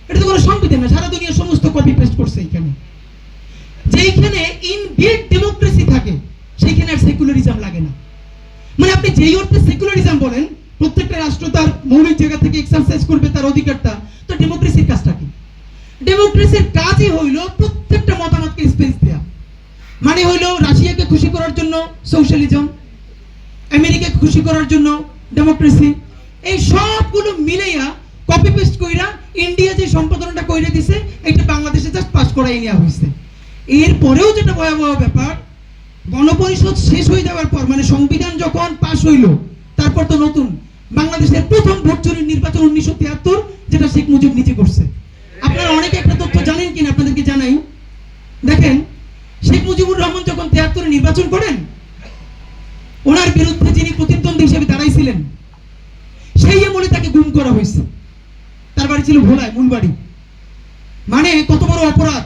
এটা তো কোনো সংবিধান না, সারা দুনিয়া সমস্ত কপি পেস্ট করছে। এইখানে যেইখানে ইনবিল্ট ডেমোক্রেসি থাকে সেইখানে আর সেকুলারিজম লাগে না। মানে আপনি যেই অর্থে সেকুলারিজম বলেন, প্রত্যেকটা রাষ্ট্র তার মৌলিক জায়গা থেকে এক্সারসাইজ করবে তার অধিকারটা, তো ডেমোক্রেসির কাজটা কি? ডেমোক্রেসির কাজই হইল প্রত্যেকটা মতামতকে স্পেস দেয়া। মানে হইল রাশিয়াকে খুশি করার জন্য সোশ্যালিজম, আমেরিকাকে খুশি করার জন্য ডেমোক্রেসি। এই সবগুলো মিলাইয়া কপি পেস্ট কইরা ইন্ডিয়া যে সম্পাদনাটা কইরা দিছে এটা বাংলাদেশে জাস্ট পাস করাই নেওয়া হয়েছে। এরপরেও যেটা ভয়াবহ ব্যাপার, গণপরিষদ শেষ হয়ে যাওয়ার পর মানে সংবিধান যখন পাস হইল তারপর তো নতুন বাংলাদেশের প্রথম ভোট চুরির নির্বাচন 1973, যেটা শেখ মুজিব নিজে করছে। আপনারা অনেকে একটা তথ্য জানেন কিনা আপনাদেরকে জানাই। দেখেন, শেখ মুজিবুর রহমান যখন 73-এ নির্বাচন করেন, ওনার বিরুদ্ধে যিনি প্রতিদ্বন্দ্বী হিসেবে দাঁড়াইছিলেন সেই আমলে তাকে গুম করা হয়েছে। তার বাড়ি ছিল ভোলায়, মূল বাড়ি। মানে কত বড় অপরাধ!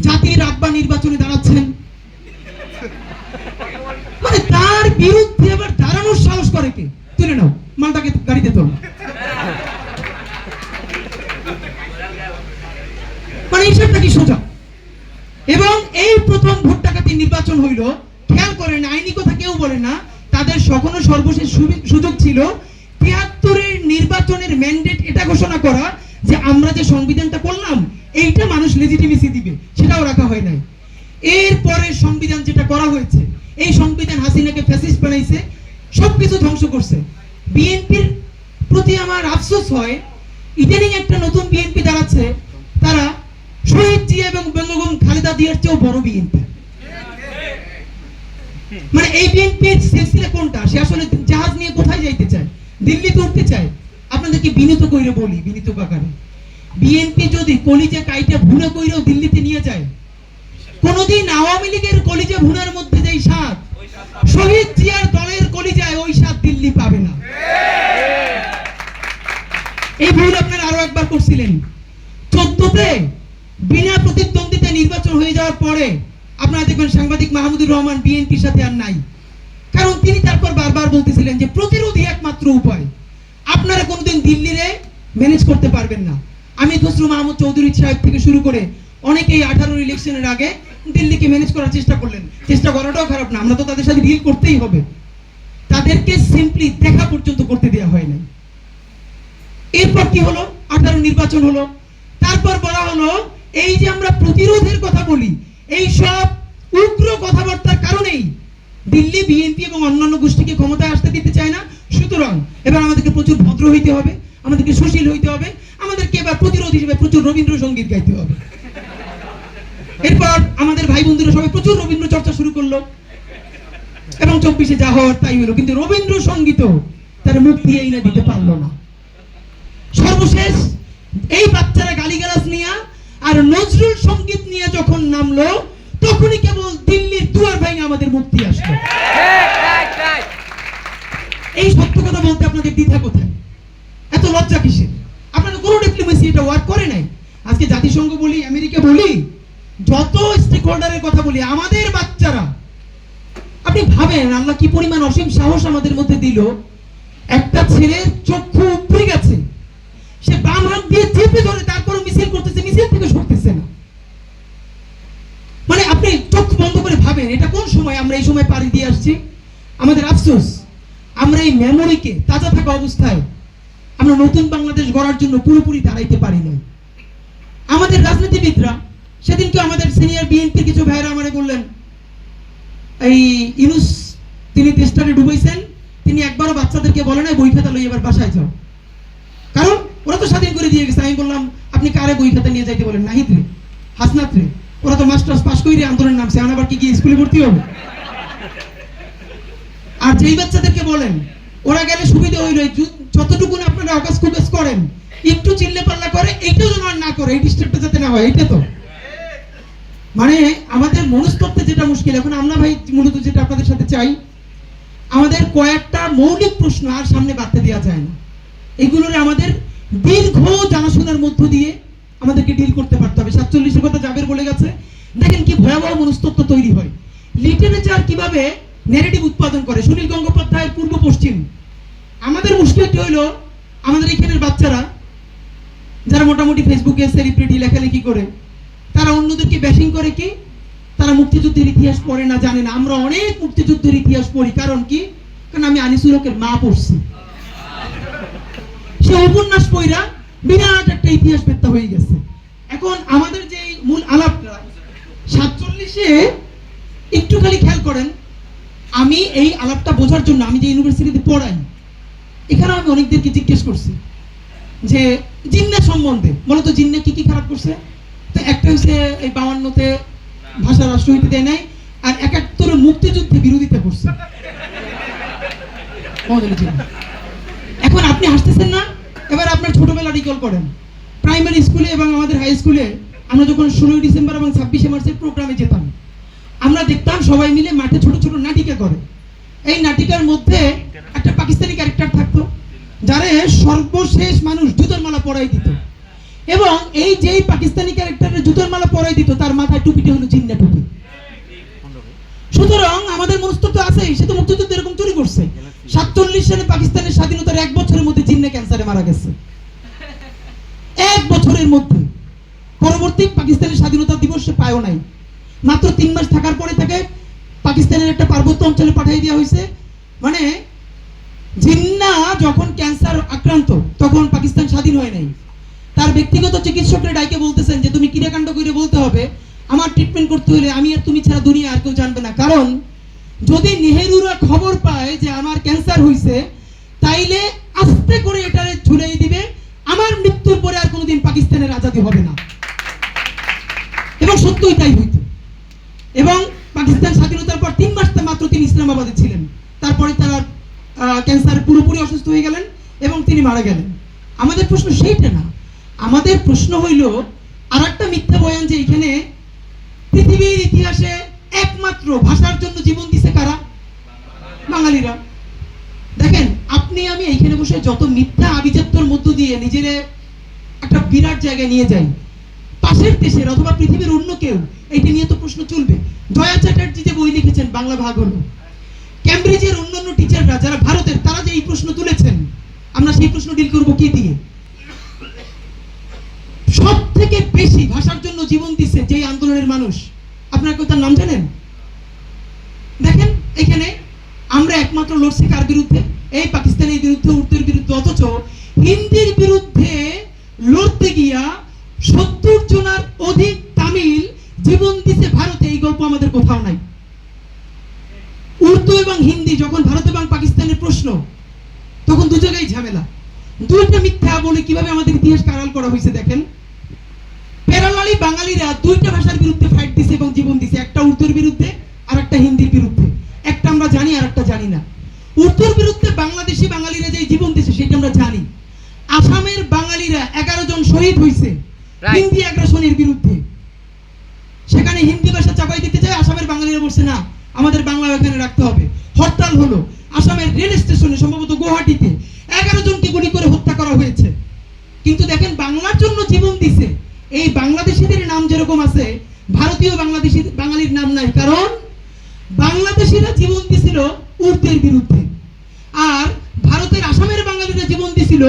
জাতির আব্বা নির্বাচনে দাঁড়াতে বিরুদ্ধে আবার দাঁড়ানোর সাহস করে কে? তুলে নাও মালটাকে গাড়িতে তোল। মানে হিসাবটা কি সোজা? এবং এই প্রথম ভোট ডাকাতি নির্বাচন হইল, খেয়াল করেন আইনি কথা কেউ বলে না, তাদের কখনো সর্বশেষ সুযোগ ছিল ৭৩-এর নির্বাচনের ম্যান্ডেট এটা ঘোষণা করা যে আমরা যে সংবিধানটা করলাম এইটা মানুষ লেজিটিমেসি দিবে, সেটাও রাখা হয় নাই। এরপরে সংবিধান যেটা করা হয়েছে, এই সংবিধান হাসিনাকে ফ্যাসিস্ট বানাইছে, সবকিছু ধ্বংস করছে। বিএনপির প্রতি আমার আফসোস হয়, ইদানিং একটা নতুন বিএনপি দাঁড়াচ্ছে, তারা শহীদ জিয়া এবং বঙ্গবন্ধু খালেদা জিয়ার চেয়েও বড় বিএনপি। মানে এই বিএনপির সিলসিলা কোনটা? সে আসলে জাহাজ নিয়ে কোথায় যাইতে চায়? দিল্লিতে উঠতে চায়। আপনাদেরকে বিনীত কইরে বলি, বিনীত কাকারে, বিএনপি যদি কলিজা কাইটা ভুনা কইরেও দিল্লিতে নিয়ে যায়, কোনদিন আওয়ামী লীগের কলিজা ভুনার মধ্যে যেই স্বাদ শহীদ জিয়ার দলের কলিজায়, ওই স্বাদ দিল্লি পাবে না। এই ভুল আপনারা আরো একবার করছিলেন 14তে বিনা প্রতিদ্বন্দ্বিতায় নির্বাচন হয়ে যাওয়ার পরে। আপনারা দেখবেন সাংবাদিক মাহমুদুর রহমান বিএনপির সাথে আর নাই, কারণ তিনি তারপর বারবার বলতেছিলেন যে প্রতিরোধী একমাত্র উপায়, আপনারা কোনোদিন দিল্লিরে ম্যানেজ করতে পারবেন না। আমি খসরু মাহমুদ চৌধুরী সাহেব থেকে শুরু করে অনেকেই 18 ইলেকশনের আগে দিল্লিকে ম্যানেজ করার চেষ্টা করলেন। চেষ্টা করাটাও খারাপ না, আমরা তো তাদের সাথে ডিল করতেই হবে। তাদেরকে সিম্পলি দেখা পর্যন্ত করতে দেওয়া হয় নাই। এরপর কি হলো? 18 নির্বাচন হলো, তারপর বলা হলো এই যে আমরা প্রতিরোধের কথা বলি, এই সব উগ্র কথাবার্তার কারণেই দিল্লি বিএনপি এবং অন্যান্য গোষ্ঠীকে ক্ষমতায় আসতে দিতে চায় না। সুতরাং এবার আমাদেরকে প্রচুর ভদ্র হইতে হবে, আমাদেরকে সুশীল হইতে হবে, আমাদেরকে এবার প্রতিরোধ হিসেবে প্রচুর রবীন্দ্রসঙ্গীত গাইতে হবে। এরপর আমাদের ভাই বন্ধুরা সবাই প্রচুর রবীন্দ্র চর্চা শুরু করলো এবং 24-এ যা হওয়ার তাই হলো। কিন্তু রবীন্দ্রসঙ্গীত তার মুক্তি এই না দিতে পারলো না। সর্বশেষ এই বাচ্চারা গালিগালাজ নিয়ে আর নজরুল সঙ্গীত নিয়ে যখন নামলো, তখনই কেবল দিল্লির দুয়ার ভেঙে আমাদের মুক্তি আসলো। এই সত্য কথা বলতে আপনাদের দ্বিধা কোথায়? এত লজ্জা কিসের? আপনারা কোনো ডিপ্লোমেসি এটা ওয়ার্ক করে নাই। আজকে জাতিসংঘ বলি, আমেরিকা বলি, যত স্টেক হোল্ডারের কথা বলি, আমাদের বাচ্চারা, আপনি ভাবেন আল্লাহ কি পরিমাণ অসীম সাহস আমাদের মধ্যে দিল। একটা ছেলের চক্ষু উপড়ে গেছে, সে বাম হাত দিয়ে চেপে ধরে তারপরও মিছিল করতেছে, মিছিল থেকে সরতেছে না। মানে আপনি চোখ বন্ধ করে ভাবেন এটা কোন সময় আমরা এই সময় পাড়ি দিয়ে আসছি। আমাদের আফসোস, আমরা এই মেমোরিকে তাজা থাকা অবস্থায় আমরা নতুন বাংলাদেশ গড়ার জন্য পুরোপুরি দাঁড়াইতে পারি না। আমাদের রাজনীতিবিদরা, সেদিনকে আমাদের সিনিয়র বিএনপির কিছু ভাইরা আমারে বললেন, এই ইউনুস তিনি দেশটাকে ডুবাইছেন, তিনি একবারও বাচ্চাদেরকে বলে নাই বই খাতা লই এবার বাসায় যাও, কারণ ওরা তো স্বাধীন করে দিয়ে গেছে। আমি বললাম আপনি কারে বই খাতা নিয়ে যাইতে বলেন? নাহিদ রে, হাসনাত রে, ওরা তো মাস্টার্স পাস করে আন্দোলন নামছে, এখন আবার কি গিয়ে স্কুলে ভর্তি হবে? আর যেই বাচ্চাদেরকে বলেন ওরা গেলে সুবিধা হইল, যতটুকু আপনারা অকাশ কুকাশ করেন, একটু চিল্লে পাল্লা করে, এইটাও যেন না করে, এই ডিস্টার্বটা যাতে না হয়। এইটা তো মানে আমাদের মনস্তত্ত্বে যেটা মুশকিল। এখন আমরা ভাই মূলত যেটা আপনাদের সাথে চাই, আমাদের কয়েকটা মৌলিক প্রশ্ন আর সামনে বাড়তে দেওয়া যায় না। এগুলোর আমাদের দীর্ঘ জানাশোনার মধ্য দিয়ে আমাদেরকে ডিল করতে পারতে হবে। 47-এর কথা জাবের বলে গেছে। দেখেন কি ভয়াবহ মনস্তত্ত্ব তৈরি হয়। লিটারেচার কিভাবে ন্যারেটিভ উৎপাদন করে, সুনীল গঙ্গোপাধ্যায়ের পূর্ব পশ্চিম। আমাদের মুশকিলটি হইলো আমাদের এখানের বাচ্চারা যারা মোটামুটি ফেসবুকে সেলিব্রিটি লেখালেখি করে, তারা অন্যদেরকে ব্যাশিং করে কি? তারা মুক্তিযুদ্ধের ইতিহাস পড়ে না, জানে না। আমরা অনেক মুক্তিযুদ্ধের ইতিহাস পড়ি, কারণ কি? কারণ আমি আনিসুল হকের মা পড়ছি। সে উপন্যাস পড়া বিরাট একটা ইতিহাস বেত্তা হয়ে গেছে। এখন আমাদের যে মূল আলাপটা 47-এ একটু খালি খেয়াল করেন, আমি এই আলাপটা বোঝার জন্য আমি যে ইউনিভার্সিটিতে পড়াই, এখানে আমি অনেকদেরকে জিজ্ঞেস করছি যে জিন্না সম্বন্ধে বলো তো, জিন্না কি কি খারাপ করছে? তো একটা হচ্ছে এই 52-তে ভাষা রাষ্ট্র হইতে দেয় নাই, আর 71-এ মুক্তিযুদ্ধে বিরোধিতা করছে। এখন আপনি হাসতেছেন না? এবার আপনার ছোটবেলা রিকল করেন, প্রাইমারি স্কুলে এবং আমাদের হাই স্কুলে আমরা যখন 16 ডিসেম্বর এবং 26শে মার্চের প্রোগ্রামে যেতাম, আমরা দেখতাম সবাই মিলে মাঠে ছোট ছোট নাটিকা করে। এই নাটিকার মধ্যে একটা পাকিস্তানি ক্যারেক্টার থাকতো, যারে সর্বশেষ মানুষ জুতোর মালা পরাই দিত, এবং এই যেই পাকিস্তানি ক্যারেক্টারের জুতোর মালা পরাই দিত তার মাথায় টুপিটা হলো জিন্না টুপি। সুতরাং আমাদের মনস্তত্ত্ব আছে, সে তো মুক্তিযুদ্ধ এরকম মারা গেছে 1 বছরের মধ্যে। পরবর্তী পাকিস্তানের স্বাধীনতা দিবস সে পায়ও নাই। মাত্র 3 মাস থাকার পরে তাকে পাকিস্তানের একটা পার্বত্য অঞ্চলে পাঠিয়ে দেওয়া হয়েছে। মানে জিন্না যখন ক্যান্সার আক্রান্ত তখন পাকিস্তান স্বাধীন হয় নাই। তার ব্যক্তিগত চিকিৎসকরা ডাইকে বলতেছেন যে তুমি ক্রিয়াকাণ্ড করে বলতে হবে আমার ট্রিটমেন্ট করতে হলে আমি আর তুমি ছাড়া দুনিয়া আর কেউ জানবে না, কারণ যদি নেহেরুরা খবর পায় যে আমার ক্যান্সার হয়েছে তাইলে আস্তে করে এটা ঝুলিয়ে দিবে, আমার মৃত্যুর পরে আর কোনোদিন পাকিস্তানের আজাদি হবে না। এবং সত্যই তাই হইত। এবং পাকিস্তান স্বাধীনতার পর 3 মাস মাত্র তিনি ইসলামাবাদে ছিলেন, তারপরে তার ক্যান্সার পুরোপুরি অসুস্থ হয়ে গেলেন এবং তিনি মারা গেলেন। আমাদের প্রশ্ন সেইটা না, আমাদের প্রশ্ন হইল আর একটা মিথ্যা বয়ান যে এখানে পৃথিবীর ইতিহাসে একমাত্র ভাষার জন্য জীবন দিছে কারা? বাঙালিরা। দেখেন আপনি আমি এইখানে বসে যত মিথ্যা আভিজাত্যর মধ্য দিয়ে নিজের একটা বিরাট জায়গায় নিয়ে যাই, পাশের দেশের অথবা পৃথিবীর অন্য কেউ এইটা নিয়ে তো প্রশ্ন চলবে। জয়া চ্যাটার্জি যে বই লিখেছেন বাংলা ভাগ হলো, ক্যামব্রিজের অন্যান্য টিচাররা যারা ভারতের তারা যে এই প্রশ্ন তুলেছেন, আমরা সেই প্রশ্ন ডিল করবো কি দিয়ে? সব থেকে বেশি ভাষার জন্য জীবন দিচ্ছে যে আন্দোলনের মানুষ, আপনারা কেউ তার নাম জানেন? দেখেন এখানে আমরা একমাত্র লড়ছি কার বিরুদ্ধে? এই পাকিস্তানের বিরুদ্ধে, উর্দুর বিরুদ্ধে। অথচ হিন্দির বিরুদ্ধে লড়তে গিয়া 70 জনের অধিক তামিল জীবন দিছে ভারতে, এই গল্প আমাদের কোথাও নাই। উর্দু এবং হিন্দি যখন ভারত এবং পাকিস্তানের প্রশ্ন, তখন দু জায়গায় ঝামেলা। দুইটা মিথ্যা বলে কিভাবে আমাদের ইতিহাস আড়াল করা হয়েছে দেখেন। প্যারালালি বাঙালিরা দুইটা ভাষার বিরুদ্ধে ফাইট দিছে এবং জীবন দিছে, একটা উর্দুর বিরুদ্ধে আর একটা হিন্দির বিরুদ্ধে। একটা আমরা জানি আর একটা জানি না। উর্দুর বিরুদ্ধে বাংলাদেশি বাঙালিরা যে জীবন দিছে সেটা আমরা জানি। আসামের বাঙালিরা 11 জন শহীদ হয়েছে হিন্দি আগ্রাসনের বিরুদ্ধে। সেখানে হিন্দি ভাষা চাপাই দিতে চায়, আসামের বাঙালিরা বলছে না আমাদের বাংলা এখানে রাখতে হবে। হরতাল হলো, আসামের রেল স্টেশনে সম্ভবত গুয়াহাটিতে 11 জনকে গুলি করে হত্যা করা হয়েছে। কিন্তু দেখেন বাংলার জন্য জীবন দিছে এই বাংলাদেশিদের নাম যেরকম আছে, ভারতীয় বাংলাদেশি বাঙালির নাম নাই, কারণ বাংলাদেশিরা জীবন দিছিল উর্দুর বিরুদ্ধে আর ভারতের আসামের বাঙালিরা জীবন দিছিল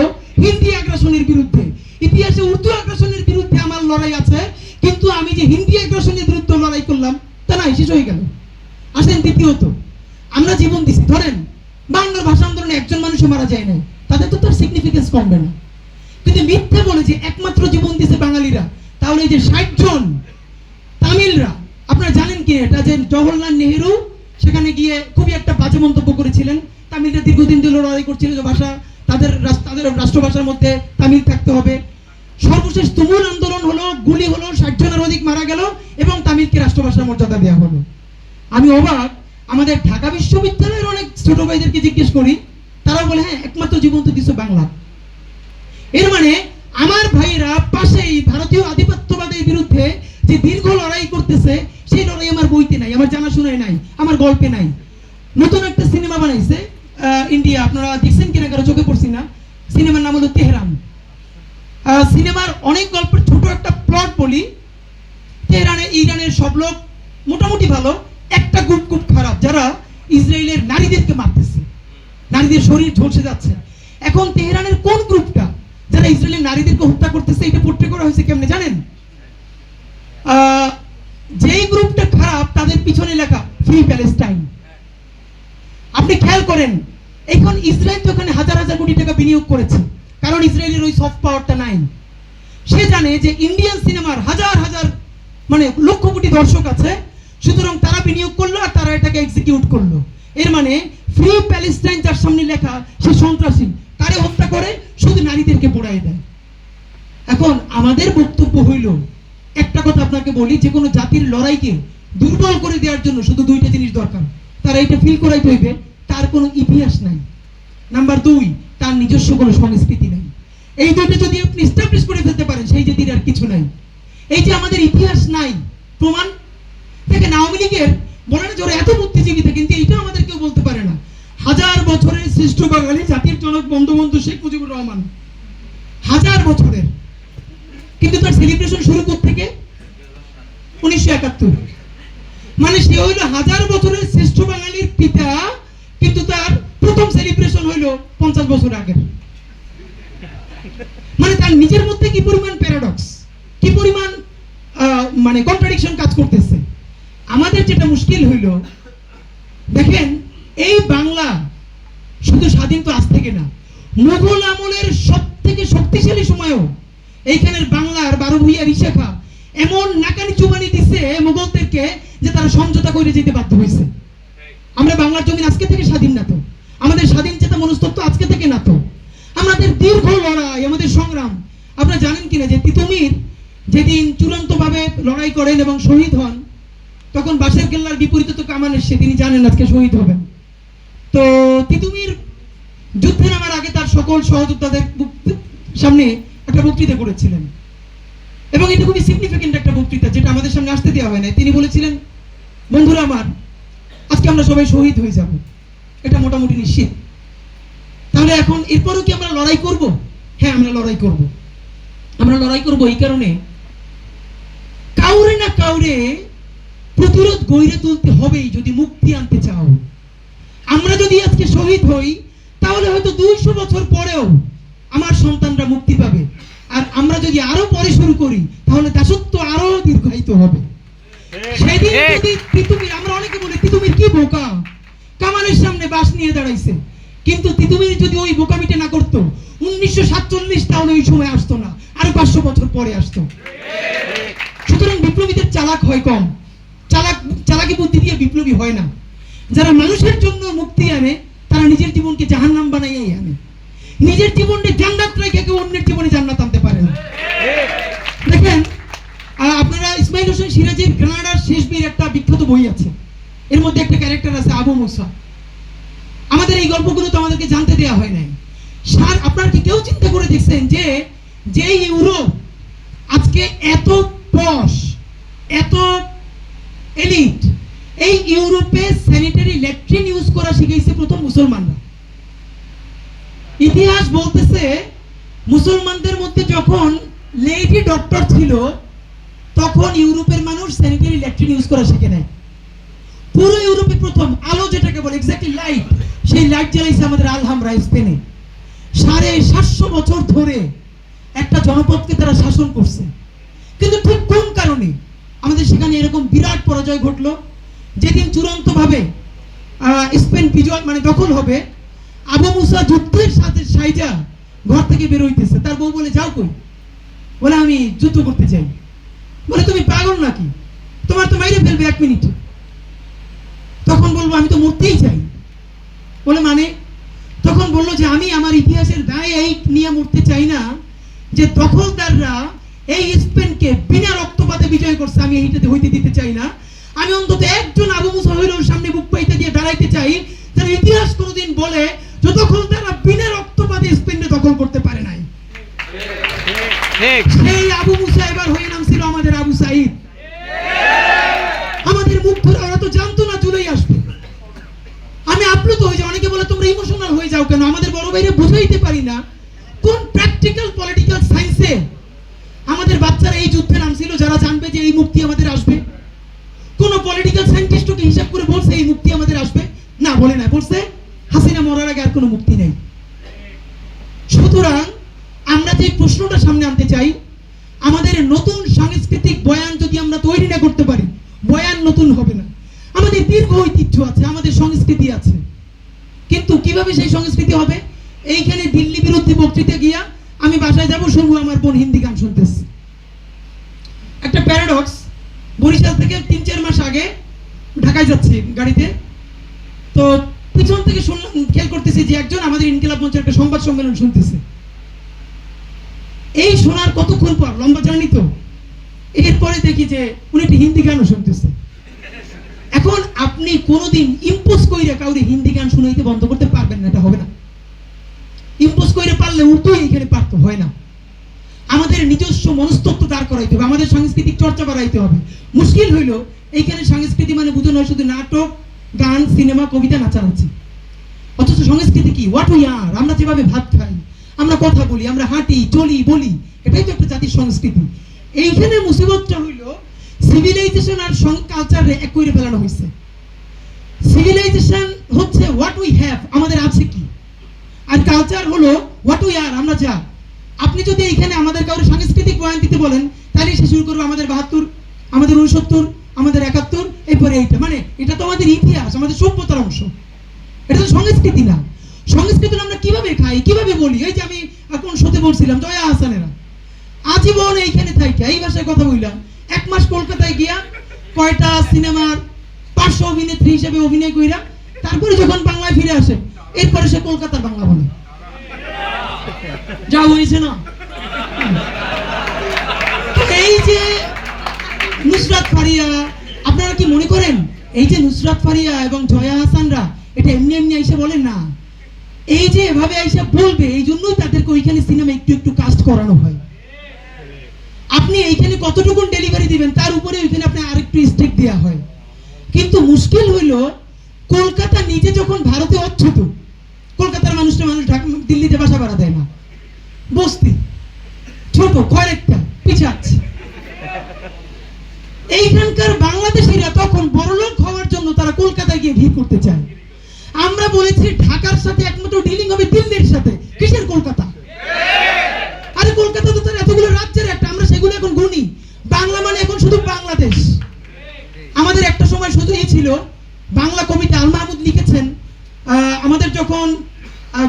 হিন্দি আগ্রাসনের বিরুদ্ধে। ইতিহাসে উর্দু আগ্রাসনের বিরুদ্ধে আমার লড়াই আছে, কিন্তু আমি যে হিন্দি আগ্রাসনের বিরুদ্ধে লড়াই করলাম তা নাই, শেষ হয়ে গেল। আসেন দ্বিতীয়ত, আমরা জীবন দিছি, ধরেন বাংলার ভাষা আন্দোলনে একজন মানুষও মারা যায় নাই, তাদের তো তার সিগনিফিকেন্স কমবে না। কিন্তু মিথ্যে বলে যে একমাত্র জীবন দিছে বাঙালিরা, তাহলে এই যে 60 জন তামিলরা, আপনারা জানেন কি এটা যে জওহরলাল নেহেরু সেখানে গিয়ে খুবই একটা বাজে মন্তব্য করেছিলেন। তামিলরা দীর্ঘদিন ধরে লড়াই করছিল যে ভাষা তাদের রাষ্ট্রভাষার মধ্যে তামিল থাকতে হবে। সর্বশেষ তুমুল আন্দোলন হলো, গুলি হলো, 60 জনের অধিক মারা গেল এবং তামিলকে রাষ্ট্রভাষার মর্যাদা দেওয়া হলো। আমি অবাক, আমাদের ঢাকা বিশ্ববিদ্যালয়ের অনেক ছোট ভাইদেরকে জিজ্ঞেস করি, তারা বলে হ্যাঁ একমাত্র জীবন তো দিছে বাংলা। এর মানে আমার ভাইয়েরা পাশেই ভারতীয় আধিপত্যবাদের বিরুদ্ধে যে দীর্ঘ লড়াই করতেছে, সেই লড়াই আমার বইতে নাই, আমার জানাশোনায় নাই, আমার গল্পে নাই। নতুন একটা সিনেমা বানাইছে ইন্ডিয়া, আপনারা দেখছেন কিনা কারো চোখে পড়ছি না, সিনেমার নাম হলো তেহরান। সিনেমার অনেক গল্পের ছোট একটা প্লট বলি। তেহরানে ইরানের সব লোক মোটামুটি ভালো, একটা গ্রুপ খুব খারাপ, যারা ইসরায়েলের নারীদেরকে মারতেছে, নারীদের শরীর ঝলসে যাচ্ছে। এখন তেহরানের কোন গ্রুপটা যারা ইসরায়েলের নারীদেরকে হত্যা করতেছে, এটা পোট্রে করা হয়েছে কেমনে জানেন? যেই গ্রুপটা খারাপ তাদের পিছনে লেখা ফ্রি প্যালেস্টাইন। আপনি খেয়াল করেন, এখন ইসরায়েল তো ওখানে হাজার হাজার কোটি টাকা বিনিয়োগ করেছে, কারণ ইসরায়েলের ওই সফট পাওয়ারটা নাই। সে জানে যে ইন্ডিয়ান সিনেমার হাজার হাজার মানে লক্ষ কোটি দর্শক আছে, সুতরাং তারা বিনিয়োগ করলো আর তারা এটাকে এক্সিকিউট করলো। এর মানে ফ্রি প্যালেস্টাইন যার সামনে লেখা সে সন্ত্রাসী, তারে হত্যা করে শুধু নারীদেরকে পোড়াই দেয়। এখন আমাদের বক্তব্য হইল, একটা কথা আপনাকে বলি, যে কোনো জাতির লড়াইকে দুর্বল করে দেওয়ার জন্য শুধু দুইটা জিনিস দরকার। তারা এটা ফিল করাইতে হইবে তার কোনো ইতিহাস নাই, নাম্বার 2 তার নিজস্ব কোনো সংস্কৃতি নাই। এই দুইটা যদি আপনি এস্টাবলিশ করে ফেলতে পারেন, সেই জাতির আর কিছু নাই। এই যে আমাদের ইতিহাস নাই, প্রমাণ দেখেন আওয়ামী লীগের বলে না যে ওরা এত বুদ্ধিজীবী, কিন্তু এইটা আমাদের কেউ বলতে পারে না। 1000 বছরের শ্রেষ্ঠ বাঙালি জাতির জনক বঙ্গবন্ধু শেখ মুজিবুর রহমান, 1000 বছরের, কিন্তু তার সেলিব্রেশন শুরু থেকে 1971। মানে সে হইল 1000 বছরের শ্রেষ্ঠ বাঙালির পিতা, কিন্তু তার প্রথম সেলিব্রেশন হইল 50 বছর আগের। দেখেন নিজের মধ্যে কি পরিমাণ প্যারাডক্স, কি পরিমাণ মানে কন্ট্রাডিকশন কাজ করতেছে। আমাদের যেটা মুশকিল হইল, দেখেন এই বাংলা শুধু স্বাধীন তো আজ থেকে না, মুঘল আমলের সব থেকে শক্তিশালী সময়ও এইখানের বাংলার 12 ভূঁইয়া রিশেখা এমন নাকানি চুবানি দিছে মুঘলদেরকে যে তারা সমঝোতা করে যেতে বাধ্য হয়েছে। আমরা বাংলার জমিন আজকে থেকে স্বাধীন না তো, আমাদের স্বাধীন চেতা মনস্তত্ত্ব আজকে থেকে না তো, আমাদের দীর্ঘ লড়াই, আমাদের সংগ্রাম। আপনারা জানেন কিনা যে তিতুমির যেদিন চূড়ান্তভাবে লড়াই করেন এবং শহীদ হন, তখন বাঁশের কেল্লার বিপরীতে তো কামান এসে, তিনি জানেন আজকে শহীদ হবেন। তো তিতুমির যুদ্ধে নামার আগে তার সকল সহযোদ্ধাদের সামনে একটা বক্তৃতা করেছিলেন, এবং এটা খুবই সিগনিফিকেন্ট একটা বক্তৃতা, যেটা আমাদের সামনে আসতে দেওয়া হয় না। তিনি বলেছিলেন, বন্ধুরা আমার, আজকে আমরা সবাই শহীদ হয়ে যাব, এটা মোটামুটি নিশ্চিত। তাহলে এখন এরপরও কি আমরা লড়াই করব? হ্যাঁ, আমরা লড়াই করব। আমরা লড়াই করব এই কারণে, কাউরে না কাউরে প্রতিরোধ গড়ে তুলতে হবেই যদি মুক্তি আনতে চাও। আমরা যদি আজকে শহীদ হই, তাহলে হয়তো 200 বছর পরেও আমার সন্তানরা মুক্তি পাবে। আর আমরা যদি আরো পরে শুরু করি, তাহলে দাসত্ব আরো দীর্ঘায়িত হবে। সেদিন যদি তিতুমির, আমরা অনেকে বলি তিতুমির কি বোকা, কামানের সামনে বাঁশ নিয়ে দাঁড়াইছে, কিন্তু তিতুমির যদি ওই বোকামিটা না করতো, 1947 তাহলে ওই সময় আসতো না, আরো 500 বছর পরে আসতো। সুতরাং বিপ্লবীদের চালাক হয় কম, চালাকি বুদ্ধি দিয়ে বিপ্লবী হয় না। যারা মানুষের জন্য মুক্তি আনে, তারা নিজের জীবনকে জাহান্নাম বানাইয়াই আনে। নিজের জীবনে জান্নাত রেখে কেউ অন্যের জীবনে জান্নাত আনতে পারে না। দেখেন, আপনারা ইসমাইল হোসেন সিরাজের গ্রানাডার শেষ বীর একটা বিখ্যাত বই আছে, এর মধ্যে একটা ক্যারেক্টার আছে আবু মুসা। আমাদের এই গল্পগুলো তো আমাদেরকে জানতে দেওয়া হয় নাই। আপনারা কি কেউ চিন্তা করে দেখছেন যে যে ইউরোপ আজকে এত পশ, এত এলিট, এই ইউরোপে স্যানিটারি ল্যাট্রিন ইউজ করা শিখাইছে প্রথম মুসলমানরা। ইতিহাস বলতেছে মুসলমানদের মধ্যে যখন লেডি ডক্টর ছিল, তখন ইউরোপের মানুষ স্যানিটারি ল্যাট্রিন ইউজ করা শিখে নেয়। পুরো ইউরোপে প্রথম আলো যেটাকে বলে, এক্স্যাক্টলি লাইট, সেই লাইট জ্বালাইছে আমাদের আলহামরা স্পেনে। 750 বছর ধরে একটা জনপদকে তারা শাসন করছে। কিন্তু ঠিক কোন কারণে আমাদের সেখানে এরকম বিরাট পরাজয় ঘটলো? যেদিন চূড়ান্তভাবে স্পেন বিজয় মানে দখল হবে, আবু মুসা যুদ্ধের সাথে সাইজা ঘর থেকে বের হইতেছে। তার বউ বলে, যাও কই? বলে, আমি যুদ্ধ করতে চাই। বলে, তুমি পাগল নাকি? তোমার তো মাইরে ফেলবে 1 মিনিট। তখন বলবো, আমি তো মরতেই চাই। বলে, মানে? তখন বললো যে আমি আমার ইতিহাসের দায়ে এই নিয়ে মরতে চাই না যে দখলদাররা এই স্পেনকে বিনা রক্তপাতে বিজয় করছে, আমি এইটাতে হইতে দিতে চাই না। আমি অন্তত একজন আবু মুসা হইলেও সামনে বুক পাইতে দিয়ে দাঁড়াইতে চাই, যেন ইতিহাস কোনোদিন বলে যে দখলদাররা বিনা রক্তপাতে স্পেনকে দখল করতে পারে নাই। সেই আবু মুসা এবার হয়ে নামছিল আমাদের আবু সাইদ। আমাদের মুখ ধরে, ওরা তো জানতো না জুলাই আসবে। আমি আপ্লুত হয়ে যাই। অনেকে বলে তোমরা ইমোশনাল হয়ে যাও কেন? আমাদের বড় ভাইরা বুঝাইতে পারি না কোন প্র্যাকটিক্যাল পলিটিক্যাল সায়েন্সে আমাদের বাচ্চারা এই যুদ্ধে নামছিল, যারা জানবে যে এই মুক্তি আমাদের আসবে। কোন পলিটিক্যাল সায়েন্টিস্টকে হিসাব করে বলছে এই মুক্তি আমাদের আসবে? না, বলে না। বলছে হাসিনা মরার আগে আর কোনো মুক্তি নেই। সুতরাং আমরা যে প্রশ্নটা সামনে আনতে চাই, আমাদের নতুন সাংস্কৃতিক বয়ান যদি আমরা তৈরি না করতে পারি, বয়ান নতুন হবে না। আমাদের দীর্ঘ ঐতিহ্য আছে, আমাদের সংস্কৃতি আছে, কিন্তু কিভাবে সেই সংস্কৃতি হবে? এইখানে দিল্লি বিরোধী বক্তৃতা গিয়া আমি বাসায় যাব, শুনবো আমার বোন হিন্দি গান শুনতেছে। একটা প্যারাডক্স, বরিশাল থেকে 3-4 মাস আগে ঢাকায় যাচ্ছি গাড়িতে, তো পিছন থেকে শুনলাম, খেয়াল করতেছি যে একজন আমাদের ইনকিলাব মঞ্চের একটা সংবাদ সম্মেলন শুনতেছে। এই শোনার কতক্ষণ পর, লম্বা জার্নি তো, এরপরে দেখি যে উনি একটা হিন্দি গানও শুনতেছে। এখন আপনি কোনোদিন ইম্পোজ কইরা কাউরে হিন্দি গান শুনাইতে বন্ধ করতে পারবেন না, এটা হবে না। ইম্পোজ কইরে পারলে উর্দু এইখানে পারতো, হয় না। আমাদের নিজস্ব মনস্তত্ত্ব দাঁড় করাইতে হবে, আমাদের সাংস্কৃতিক চর্চা বাড়াইতে হবে। মুশকিল হইল এইখানে সংস্কৃতি মানে বুঝো না শুধু নাটক, গান, সিনেমা, কবিতা, নাচানাচি। অথচ সংস্কৃতি কি? What we are. আমরা যেভাবে ভাত খাই, আমরা কথা বলি, আমরা হাঁটি, চলি, বলি, এটাই তো একটা জাতির সংস্কৃতি। এইখানে মুসিবতটা হইল সিভিলাইজেশন আর কালচার এক করে ফেলানো হয়েছে। সিভিলাইজেশন হচ্ছে হোয়াট উই হ্যাভ, আমাদের আছে কি, আর কালচার হলো হোয়াট উই আর, আমরা যা। আপনি যদি এইখানে আমাদের কারো সাংস্কৃতিক বয়ান দিতে বলেন, তাহলে সে শুরু করবো আমাদের 72, আমাদের 69, আমাদের 71, এরপরে এইটা। মানে এটা তো আমাদের ইতিহাস, আমাদের সভ্যতার অংশ, এটা তো সংস্কৃতি না। সংস্কৃতি আমরা কিভাবে খাই, কিভাবে বলি? এই যে আমি এখন শোতে বলছিলাম জয়া হাসানেরা আজীবন এইখানে থাইকা এই ভাষায় কথা বললাম, 1 মাস কলকাতায় গিয়া কয়টা সিনেমার পার্শ্ব অভিনেত্রী হিসেবে অভিনয় কইরা তারপরে যখন বাংলায় ফিরে আসে, এরপরে সে কলকাতার বাংলা বলে। যা হয়েছে না? এই যে নুসরাত ফারিয়া, আপনারা কি মনে করেন এই যে নুসরাত ফারিয়া এবং জয়া হাসানরা এটা এমনি এমনি আইসা বলেন না? এই যে এভাবে আইসা বলবে, এই জন্যই তাদেরকে ওইখানে সিনেমা একটু একটু কাস্ট করানো হয়। আপনি এইখানে কতটুকু ডেলিভারি দিবেন তার উপরে ওইখানে আপনি আরেকটু স্টেক দেওয়া হয়। কিন্তু মুশকিল হইল কলকাতা নিজে যখন ভারতে অচ্ছুত, কলকাতার মানুষ দিল্লিতে বাসা ভাড়া দেয় না, বস্তি ছোট কয়েকটা পিছাচ্ছে। এইখানকার বাংলাদেশিরা তখন বড়লোক হওয়ার জন্য তারা কলকাতায় গিয়ে ভিড় করতে চায়। আমরা বলেছি ঢাকার সাথে একমাত্র ডিলিং হবে দিল্লির সাথে। কিসের কলকাতা? আরে কলকাতা তো তার এতগুলো রাজ্যের একটা, আমরা সেগুলো এখন গুনি। বাংলা মানে এখন শুধু বাংলাদেশ। আমাদের একটা সময় শুধু এই ছিল বাংলা কবিতা আল মাহমুদ লিখেছেন। আমাদের যখন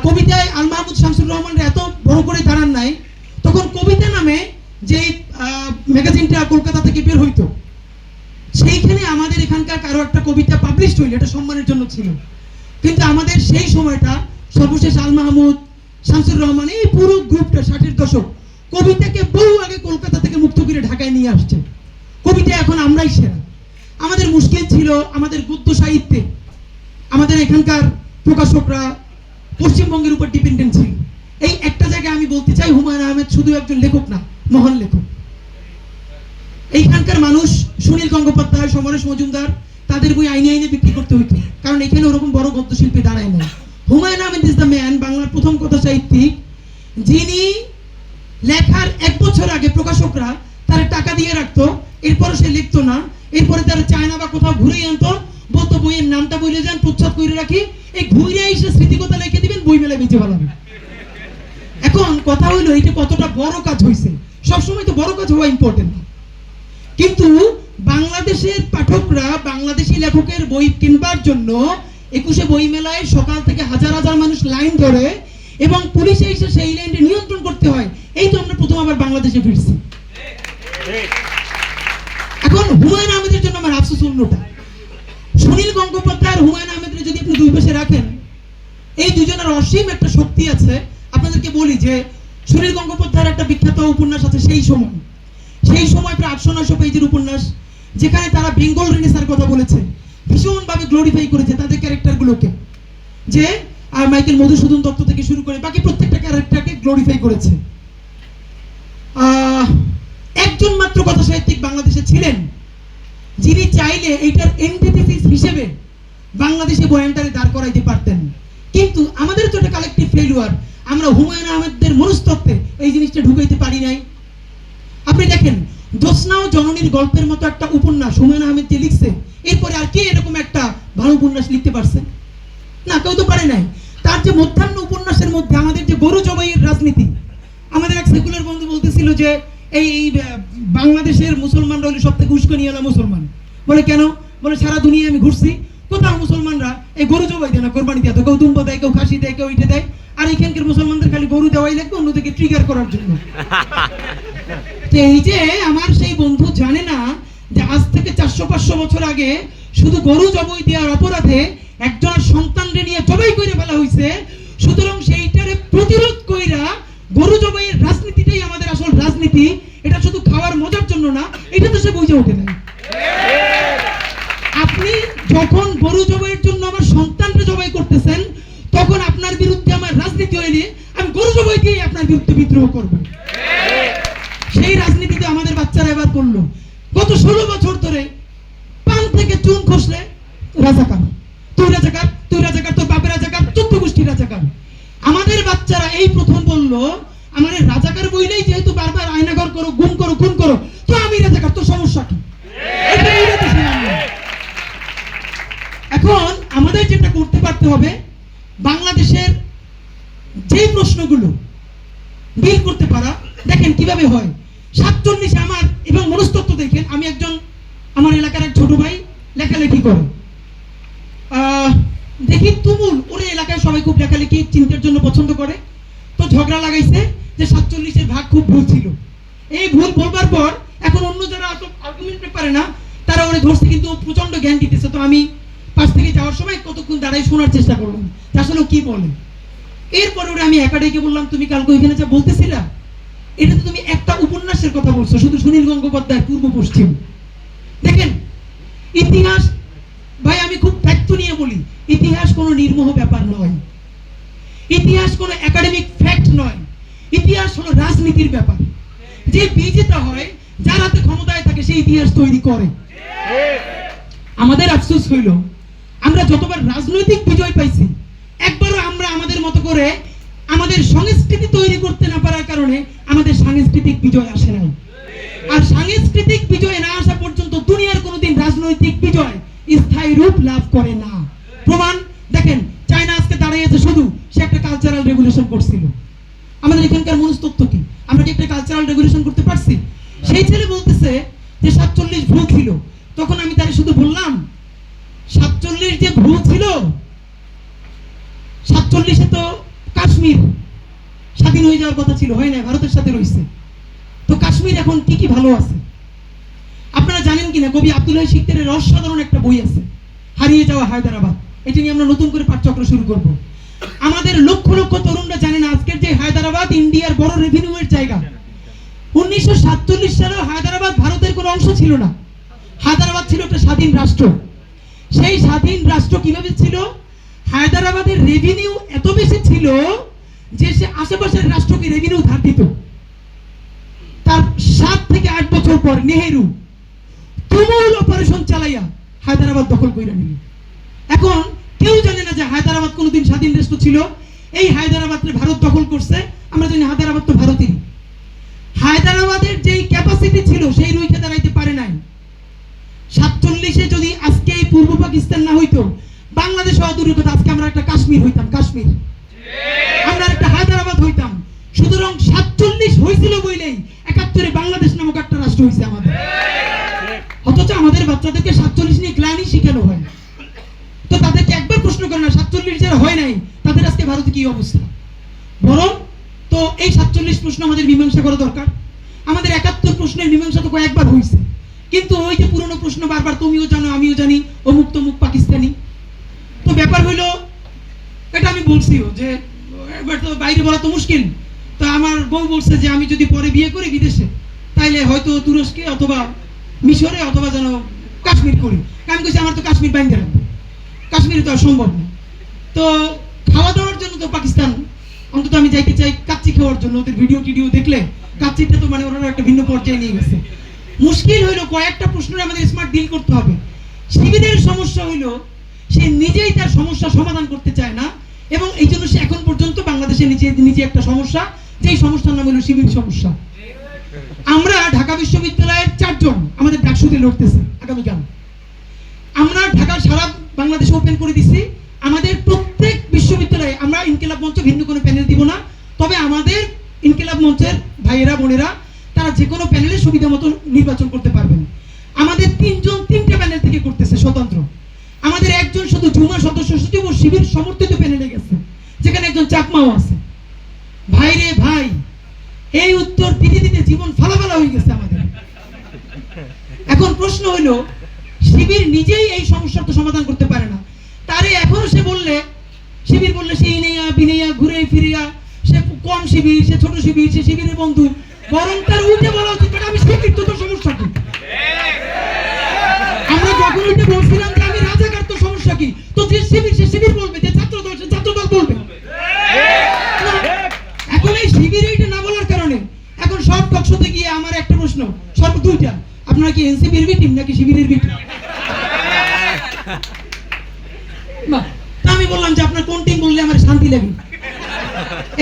কবিতায় আল মাহমুদ শামসুর রহমান এত বড় করে দাঁড়ান নাই, তখন কবিতা নামে যে ম্যাগাজিনটা কলকাতা থেকে বের হইতো, সেইখানে আমাদের এখানকার কারো একটা কবিতা পাবলিশ হইল, এটা সম্মানের জন্য ছিল। কিন্তু আমাদের সেই সময়টা সর্বশেষ আল মাহমুদ, শামসুর রহমান, এই পুরো গ্রুপটা 60-এর দশক কবিতাকে বহু আগে কলকাতা থেকে মুক্ত করে ঢাকায় নিয়ে আসছে। কবিতা এখন আমরাই সেরা। আমাদের মুশকিল ছিল আমাদের গদ্য সাহিত্যে আমাদের এখানকার প্রকাশকরা পশ্চিমবঙ্গের উপর ডিপেন্ডেন্ট ছিল। এই একটা জায়গায় আমি বলতে চাই, হুমায়ুন আহমেদ শুধু একজন লেখক না, মহান লেখক। এইখানকার মানুষ সুনীল গঙ্গোপাধ্যায়, সমরেশ মজুমদার, তাদের বই আইনে আইনে বিক্রি করতে হইতো, কারণ এখানে ওরকম বড় গদ্য শিল্পী দাঁড়ায় না। Humayun Ahmed is the man, বাংলার প্রথম কথা সাহিত্যিক, যিনি লেখার 1 বছর আগে প্রকাশকরা তার টাকা দিয়ে রাখতো, এরপরে সে লিখতো না, এরপরে তারা চায়না বা কোথাও ঘুরেই আনতো, বলতো বইয়ের নামটা বলে যান, প্রচ্ছদ করে রাখি, এই ঘুরে এসে স্মৃতিকথা লিখে দিবেন, বই মেলায় বেঁচে ভালাবে। এখন কথা হইলো এটা কতটা বড় কাজ হয়েছে। সবসময় তো বড় কাজ হওয়া ইম্পর্টেন্ট না, কিন্তু বাংলাদেশের পাঠকরা বাংলাদেশি লেখকের বই কিনবার জন্য 21শে বই মেলায় সকাল থেকে হাজার হাজার মানুষ লাইন ধরে, এবং পুলিশে এসে সেই লাইনটা নিয়ন্ত্রণ করতে হয়। এই তো আমরা প্রথম আবার বাংলাদেশে ফিরছি। এখন হুমায়ুন আহমেদের জন্য আমার আফসোস অন্যটা। সুনীল গঙ্গোপাধ্যায় আর হুমায়ুন আহমেদের যদি আপনি দুই পাশে রাখেন, এই দুজনের অসীম একটা শক্তি আছে। আপনাদেরকে বলি যে সুনীল গঙ্গোপাধ্যায়ের একটা বিখ্যাত উপন্যাস আছে সেই সময় প্রায় 800-900 পেজের উপন্যাস, যেখানে তারা বেঙ্গল রেনেসার কথা বলেছে, ভীষণভাবে গ্লোরিফাই করেছে তাদের ক্যারেক্টারগুলোকে, যে আর মাইকেল মধুসূদন দত্ত থেকে শুরু করে বাকি প্রত্যেকটা ক্যারেক্টারকে গ্লোরিফাই করেছে। একজন মাত্র কথা সাহিত্যিক বাংলাদেশে ছিলেন যিনি চাইলে এইটার এন্টিথিসিস হিসেবে বাংলাদেশে বয়ানটারে দাঁড় করাইতে পারতেন, কিন্তু আমাদের তো এটা কালেকটিভ ফেলিউর। আমরা হুমায়ুন আহমেদের মনস্তত্ত্বে এই জিনিসটা ঢুকাইতে পারি নাই। আপনি দেখেন জ্যোৎস্না ও জননীর গল্পের মতো একটা উপন্যাস হুমায়ুন আহমেদ যে লিখছে, এরপরে আর কে এরকম একটা ভালো উপন্যাস লিখতে পারছে? না, কেউ তো পারে নাই। তার যে মধ্যাহ্ন উপন্যাসের মধ্যে আমাদের যে গরু জবাইয়ের রাজনীতি, আমাদের এক সেকুলার বন্ধু বলতেছিল যে এই বাংলাদেশের মুসলমানরা হলো সব থেকে উস্কানিওয়ালা মুসলমান। বলে কেন? বলে সারা দুনিয়া আমি ঘুরছি, কোথাও মুসলমানরা এই গরু জবাই দেয় না, কোরবানি দেয়, তো কেউ দুম্বা দেয়, কেউ খাসি দেয়, কেউ ইটে দেয়, আর এখানকার মুসলমানদের খালি গরু দেওয়াই লাগবে অন্যদিকে ট্রিগার করার জন্য। তো এই যে আমার সেই বন্ধু জানে না যে আজ থেকে 400-500 বছর আগে শুধু গরু জবাই দেওয়ার অপরাধে একজনের সন্তানরে নিয়ে জবাই করে ফেলা হয়েছে। সুতরাং সেইটারে প্রতিরোধ কইরা গরু জবাইয়ের রাজনীতিটাই আমাদের আসল রাজনীতি। এটা শুধু খাওয়ার মজার জন্য না, এটা তো সে বুঝে ওঠে না। আপনি যখন গরু জবাইয়ের জন্য আমার সন্তানকে জবাই করতেছেন, তখন আপনার বিরুদ্ধে আমার রাজনীতি হইলে আমি গরু জবাই দিয়ে আপনার বিরুদ্ধে বিদ্রোহ করব। সেই রাজনীতিতে আমাদের বাচ্চারা এবার করলো। গত 16 বছর ধরে পান থেকে চুন খসলে রাজাকার, তুই রাজাকার, তুই রাজাকার, তোর বাপের রাজাকার, 14 গোষ্ঠী রাজাকার। আমাদের বাচ্চারা এই প্রথম বললো আমার রাজাকার বইলেই যেহেতু বারবার আয়নাঘর করো, গুম করো, খুন করো, তো আমি রাজাকার, তোর সমস্যা কি? এখন আমাদের যেটা করতে পারতে হবে, বাংলাদেশের যে প্রশ্নগুলো ডিল করতে পারা, দেখেন কিভাবে হয়। 47 আমার এবং মনস্তত্ত্ব দেখেন, আমি একজন, আমার এলাকার এক ছোট ভাই লেখালেখি করে, দেখি তুমুল, ওরে এলাকায় সবাই খুব লেখালেখি চিন্তার জন্য পছন্দ করে, তো ঝগড়া লাগাইছে যে 47-এর ভাগ খুব ভুল ছিল। এই ভুল বলবার পর এখন অন্য যারা অত আর্গুমেন্ট পারে না তারা ওরে ধরছে, কিন্তু প্রচন্ড জ্ঞান দিতেছে। তো আমি পাশ থেকে যাওয়ার সময় কতক্ষণ দাঁড়াই শোনার চেষ্টা করলাম যে আসলে ও কি বলে। এরপরে ওরে আমি একা ডেকে বললাম, তুমি কালকে ওইখানে যা বলতেছিলা, এটা তো তুমি একটা উপন্যাসের কথা বলছো, শুধু সুনীল গঙ্গোপাধ্যায় পূর্ব পশ্চিম। দেখেন ইতিহাস, ভাই আমি খুব ফ্যাক্ট নিয়ে বলি, ইতিহাস কোনো নির্মোহ ব্যাপার নয়, ইতিহাস কোনো একাডেমিক ফ্যাক্ট নয়, ইতিহাস হলো রাজনীতির ব্যাপার। যে বিজেতা হয়, যার হাতে ক্ষমতায় থাকে, সেই ইতিহাস তৈরি করে। আমাদের আফসোস হইল আমরা যতবার রাজনৈতিক বিজয় পাইছি, একবারও আমরা আমাদের মতো করে আমাদের সংস্কৃতি তৈরি করতে না পারার কারণে আমাদের সাংস্কৃতিক বিজয় আসে নাই। আর সাংস্কৃতিক বিজয় না আসা পর্যন্ত দুনিয়ার কোনোদিন রাজনৈতিক বিজয় স্থায়ী রূপ লাভ করে না। প্রমাণ দেখেন, চায়না আজকে দাঁড়িয়েছে শুধু সে একটা কালচারাল রেগুলেশন করছিল। আমাদের এখানকার মনস্তত্ত্ব কি, আমরা কি একটা কালচারাল রেগুলেশন করতে পারছি? সেই ছেলে বলতেছে যে 47 ভুল ছিল, তখন আমি তারে শুধু বললাম 47 যে ভুল ছিল, 47-এ তো কাশ্মীর স্বাধীন হয়ে যাওয়ার কথা ছিল, হয় না, ভারতের সাথে রয়েছে। তো কাশ্মীর এখন কি কি ভালো আছে আপনারা জানেন কিনা? কবি আব্দুল্লাহ শিকদারের অসাধারণ একটা বই আছে, হারিয়ে যাওয়া হায়দ্রাবাদ। এটা নিয়ে আমরা নতুন করে পাঠচক্র শুরু করব। আমাদের লক্ষ লক্ষ তরুণরা জানে না আজকের যে হায়দ্রাবাদ ইন্ডিয়ার বড় রেভিনিউয়ের জায়গা। 1947 সালে হায়দ্রাবাদ ভারতের কোনো অংশ ছিল না, হায়দ্রাবাদ ছিল একটা স্বাধীন রাষ্ট্র। সেই স্বাধীন রাষ্ট্র কিভাবে ছিল? হায়দ্রাবাদের রেভিনিউ এত বেশি ছিল যে সে আশেপাশের রাষ্ট্রকে রেভিনিউ ধার দিত। তার 7 থেকে 8 বছর পর নেহেরু তুমুল অপারেশন চালাইয়া হায়দ্রাবাদ দখল করে নিল। এখন কেউ জানে না যে হায়দ্রাবাদ কোনোদিন স্বাধীন রাষ্ট্র ছিল। এই হায়দ্রাবাদে ভারত দখল করছে। আমরা জানি হায়দ্রাবাদ তো ভারতেরই। হায়দ্রাবাদের যেই ক্যাপাসিটি ছিল সেই রুইখে দাঁড়াইতে পারে নাই। 47-এ যদি আজকে এই পূর্ব পাকিস্তান না হইতো, বাংলাদেশ হওয়া দূরের কথা, আজকে আমরা একটা কাশ্মীর হইতাম, কাশ্মীর, আমরা একটা হায়দ্রাবাদ হইতাম। সুতরাং 47 হয়েছিল বইলেই 71-এ বাংলাদেশ নামক একটা রাষ্ট্র হয়েছে আমাদের। অথচ আমাদের বাচ্চাদেরকে 47 নিয়ে গ্লানি শিখানো হয়। তো তাদেরকে একবার প্রশ্ন করে না 47 যারা হয় নাই তাদের আজকে ভারতে কি অবস্থা। বরং তো এই 47 প্রশ্ন আমাদের মীমাংসা করা দরকার। আমাদের 71 প্রশ্নের মীমাংসা তো কয়েকবার হয়েছে, কিন্তু ওই যে পুরনো প্রশ্ন বারবার তুমিও জানো আমিও জানি, অমুক তমুক পাকিস্তানি। তো ব্যাপার হইলো, এটা আমি বলছিও যে এবার তো বাইরে বলা তো মুশকিল। তো আমার বউ বলছে যে আমি যদি পরে বিয়ে করি বিদেশে, তাইলে হয়তো তুরস্কে অথবা মিশরে অথবা যেন কাশ্মীর করি। আমি কইছি আমার তো কাশ্মীর বাইন্দে রাখবো, কাশ্মীরে তো আর সম্ভব না। তো খাওয়া দাওয়ার জন্য তো পাকিস্তান অন্তত আমি যাইতে চাই, কাচ্চি খাওয়ার জন্য। ওদের ভিডিও টিডিও দেখলে কাচ্চিটা তো মানে ওরা একটা ভিন্ন পর্যায়ে নিয়ে গেছে। মুশকিল হইলো কয়েকটা প্রশ্নের আমাদের স্মার্ট ডিল করতে হবে। শিবিরের সমস্যা হইলো সে নিজেই তার সমস্যা সমাধান করতে চায় না, এবং এই জন্য সে এখন পর্যন্ত বাংলাদেশে নিজে একটা সমস্যা, যেই সমস্যার নাম হলো শিবির সমস্যা। আমরা ঢাকা বিশ্ববিদ্যালয়ের 4 জন আমাদের ডাকসুতে লড়তেছে আগামীকাল। আমরা ঢাকার সারা বাংলাদেশে ওপেন করে দিচ্ছি। আমাদের প্রত্যেক বিশ্ববিদ্যালয়ে আমরা ইনকিলাব মঞ্চ ভিন্ন কোনো প্যানেল দিব না, তবে আমাদের ইনকিলাব মঞ্চের ভাইয়েরা বোনেরা তারা যে কোনো প্যানেলে সুবিধা মতো নির্বাচন করতে পারবেন। আমাদের 3 জন 3টে প্যানেল থেকে করতেছে স্বতন্ত্র। আমাদের একজন শুধু জুমা সদস্য সচিব ও শিবির সমর্থিত প্যানেলে গেছে, যেখানে একজন চাকমাও আছে। ভাই রে ভাই, এই উত্তর দিতে দিতে জীবন ফালাফালা হয়ে গেছে আমাদের। এখন প্রশ্ন হইলো, শিবির নিজেই এই সমস্যার তো সমাধান করতে পারে না, তারে এখনো সে বললে, শিবির বললে সে ইনেয়া বিনেয়া ঘুরে ফিরিয়া, সে কম শিবির, সে ছোট শিবির, সে শিবিরের বন্ধু। বরং তার উল্টে বলা উচিত, আমি শিবির, তো তোর সমস্যা কি? আমরা যখন উল্টে বলছিলাম যে আমি রাজাকার, তো সমস্যা কি? তো যে শিবির সে শিবির বলবে, যে ছাত্র দল সে ছাত্র দল বলবে। এখন এই শিবির এইটা না বলার কারণে এখন সব টকশোতে গিয়ে আমার একটা প্রশ্ন, সর্ব 2টা, আপনারা কি এনসিপির বি টিম নাকি শিবিরের বি টিম? আমি বললাম যে আপনার কোন টিম বললে আমার শান্তি লাগে।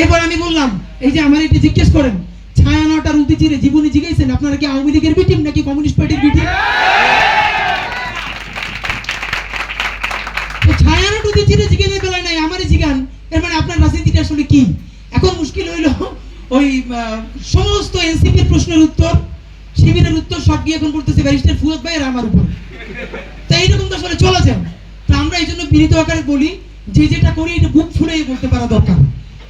এরপর আমি বললাম, এই যে আমার এটি জিজ্ঞেস করেন, ছায়ানট আর উদিচিরে জীবনে জিজ্ঞেসেন আপনারা কি আওয়ামী লীগের বি টিম নাকি কমিউনিস্ট পার্টির বি টিম? ছায়ানট উদিচিরে জিজ্ঞেস বেলায় নাই, আমারই জিগান, এর মানে আপনার রাজনীতিটা আসলে কি? এখন মুশকিল হইলো ওই সমস্ত এনসিপির প্রশ্নের উত্তর, শিবিরের উত্তর সব গিয়ে এখন করতেছে ব্যারিস্টার ফুয়াদ ভাই আর আমার উপর। তো এইরকম তো আসলে চলা যায়। তো আমরা এই জন্য বিনীত আকারে বলি, যে যেটা করি এটা বুক ফুলিয়ে বলতে পারা দরকার।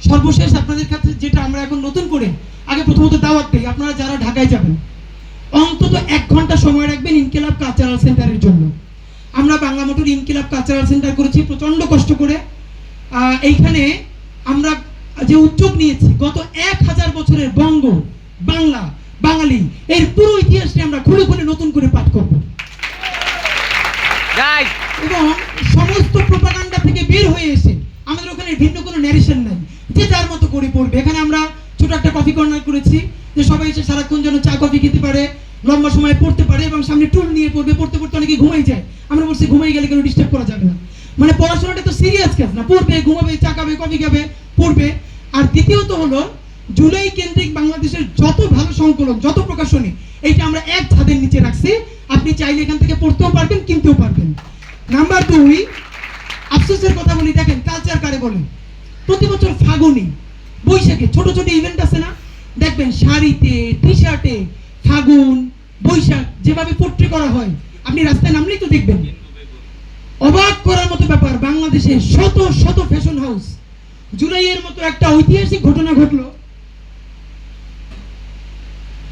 সর্বশেষ আপনাদের কাছে যেটা আমরা এখন নতুন করে, আগে প্রথমত দাওয়াত দিই, আপনারা যারা ঢাকায় যাবেন অন্তত 1 ঘন্টা সময় রাখবেন ইনকিলাব কালচারাল সেন্টারের জন্য। আমরা বাংলা মোটর ইনকিলাব কালচারাল সেন্টার করেছি প্রচন্ড কষ্ট করে। এইখানে আমরা যে উদ্যোগ নিয়েছি, গত 1000 বছরের বঙ্গ, বাংলা, বাঙালি এর পুরো ইতিহাসটি আমরা খুলে খুলে নতুন করে পাঠ করব এবং সমস্ত প্রোপাগান্ডা থেকে বের হয়ে এসে আমাদের ওখানে ভিন্ন কোনো ন্যারেশন নাই, যে যার মতো করে পড়বে। এখানে আমরা ছোট একটা কফি কর্নার করেছি, যে সবাই এসে সারাক্ষণ যেন চা কফি খেতে পারে, লম্বা সময় পড়তে পারে এবং সামনে টুল নিয়ে পড়বে। পড়তে পড়তে অনেকে ঘুমাই যায়, আমরা বলছি ঘুমাই গেলে কেন ডিস্টার্ব করা যাবে না। মানে পড়াশোনাটা তো সিরিয়াস কাজ না, পড়বে, ঘুমাবে, চা খাবে, কফি খাবে, পড়বে। আর দ্বিতীয়ত হলো জুলাই কেন্দ্রিক বাংলাদেশের যত ভালো সংকলন, যত প্রকাশনী, এইটা আমরা এক ছাদের নিচে রাখছি। আপনি চাইলে এখান থেকে পড়তেও পারবেন, কিনতেও পারবেন। নাম্বার 2, আফসোসের কথা বলি, দেখেন কালচার কারে বলে? প্রতি বছর ফাগুনি, বৈশাখে ছোট ছোট ইভেন্ট আছে না, দেখবেন শাড়িতে, টি শার্টে ফাগুন, বৈশাখ যেভাবে পোট্রি করা হয়, আপনি রাস্তায় নামলেই তো দেখবেন। অবাক করার মতো ব্যাপার, বাংলাদেশে শত শত ফ্যাশন হাউস। জুলাইয়ের মতো একটা ঐতিহাসিক ঘটনা ঘটলো,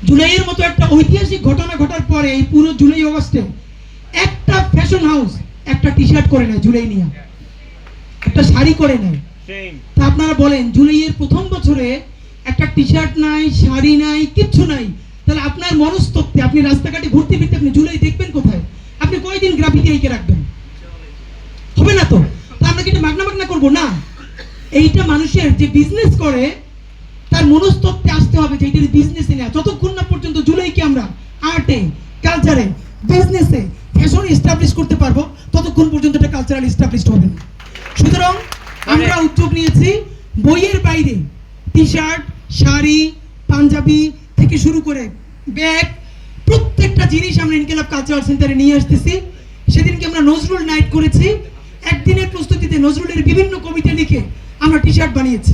জুলাইয়ের মতো একটা ঐতিহাসিক ঘটনা ঘটার পরে এই পুরো জুলাই অগস্টে একটা ফ্যাশন হাউস একটা টি শার্ট করে নেয়, জুলাই নিয়ে একটা শাড়ি করে নেয়। তা আপনারা বলেন, জুলাইয়ের প্রথম বছরে একটা টি শার্ট নাই, শাড়ি নাই, কিচ্ছু নাই, তাহলে আপনার মনস্তত্ত্বে আপনি রাস্তাঘাটে ঘুরতে ফিরতে আপনি জুলাই দেখবেন কোথায়? আপনি কয়দিন গ্রাফিতি এঁকে রাখবেন? হবে না তো। তা আমরা কি এটা মাগনা মাগনা করবো না? এইটা মানুষের যে বিজনেস করে তার মনস্তত্ত্বে আসতে হবে যে এটা বিজনেসে না। যতক্ষণ না পর্যন্ত জুলাইকে আমরা আর্টে, কালচারে, বিজনেসে, ফ্যাশন এস্টাবলিশ করতে পারবো, ততক্ষণ পর্যন্ত এটা কালচারাল এস্টাবলিশ হবে না। সুতরাং আমরা উদ্যোগ নিয়েছি বইয়ের বাইরে টি শার্ট, শাড়ি, পাঞ্জাবি থেকে শুরু করে ব্যাগ, প্রত্যেকটা জিনিস আমরা ইনকিলাব কালচারাল সেন্টারে নিয়ে আসতেছি। সেদিনকে আমরা নজরুল নাইট করেছি। একদিনের প্রস্তুতিতে নজরুলের বিভিন্ন কবিতা লিখে আমরা টি শার্ট বানিয়েছি।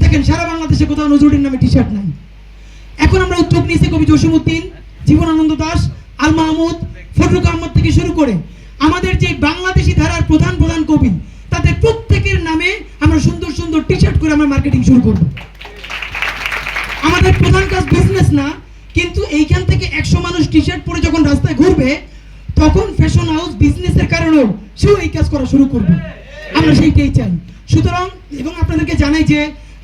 দেখেন সারা বাংলাদেশে কোথাও নজরুলের নামে টি শার্ট নাই। এখন আমরা উদ্যোগ নিয়েছি কবি জসিমউদ্দিন, জীবনানন্দ দাশ, আল মাহমুদ, ফজলুল আহমদ থেকে শুরু করে আমাদের যে বাংলাদেশি ধারার প্রধান প্রধান কবি, তাদের প্রত্যেকের নামে আমরা সুন্দর সুন্দর টি শার্ট করে আমরা মার্কেটিং শুরু করব। আমাদের প্রধান কাজ বিজনেস না, কিন্তু এইখান থেকে 100 মানুষ টি শার্ট পরে যখন রাস্তায় ঘুরবে, তখন ফ্যাশন হাউস বিজনেসের কারণেও সেও এই কাজ করা শুরু করবে। আমরা সেইটাই চাই। সুতরাং এবং আপনাদেরকে জানাই যে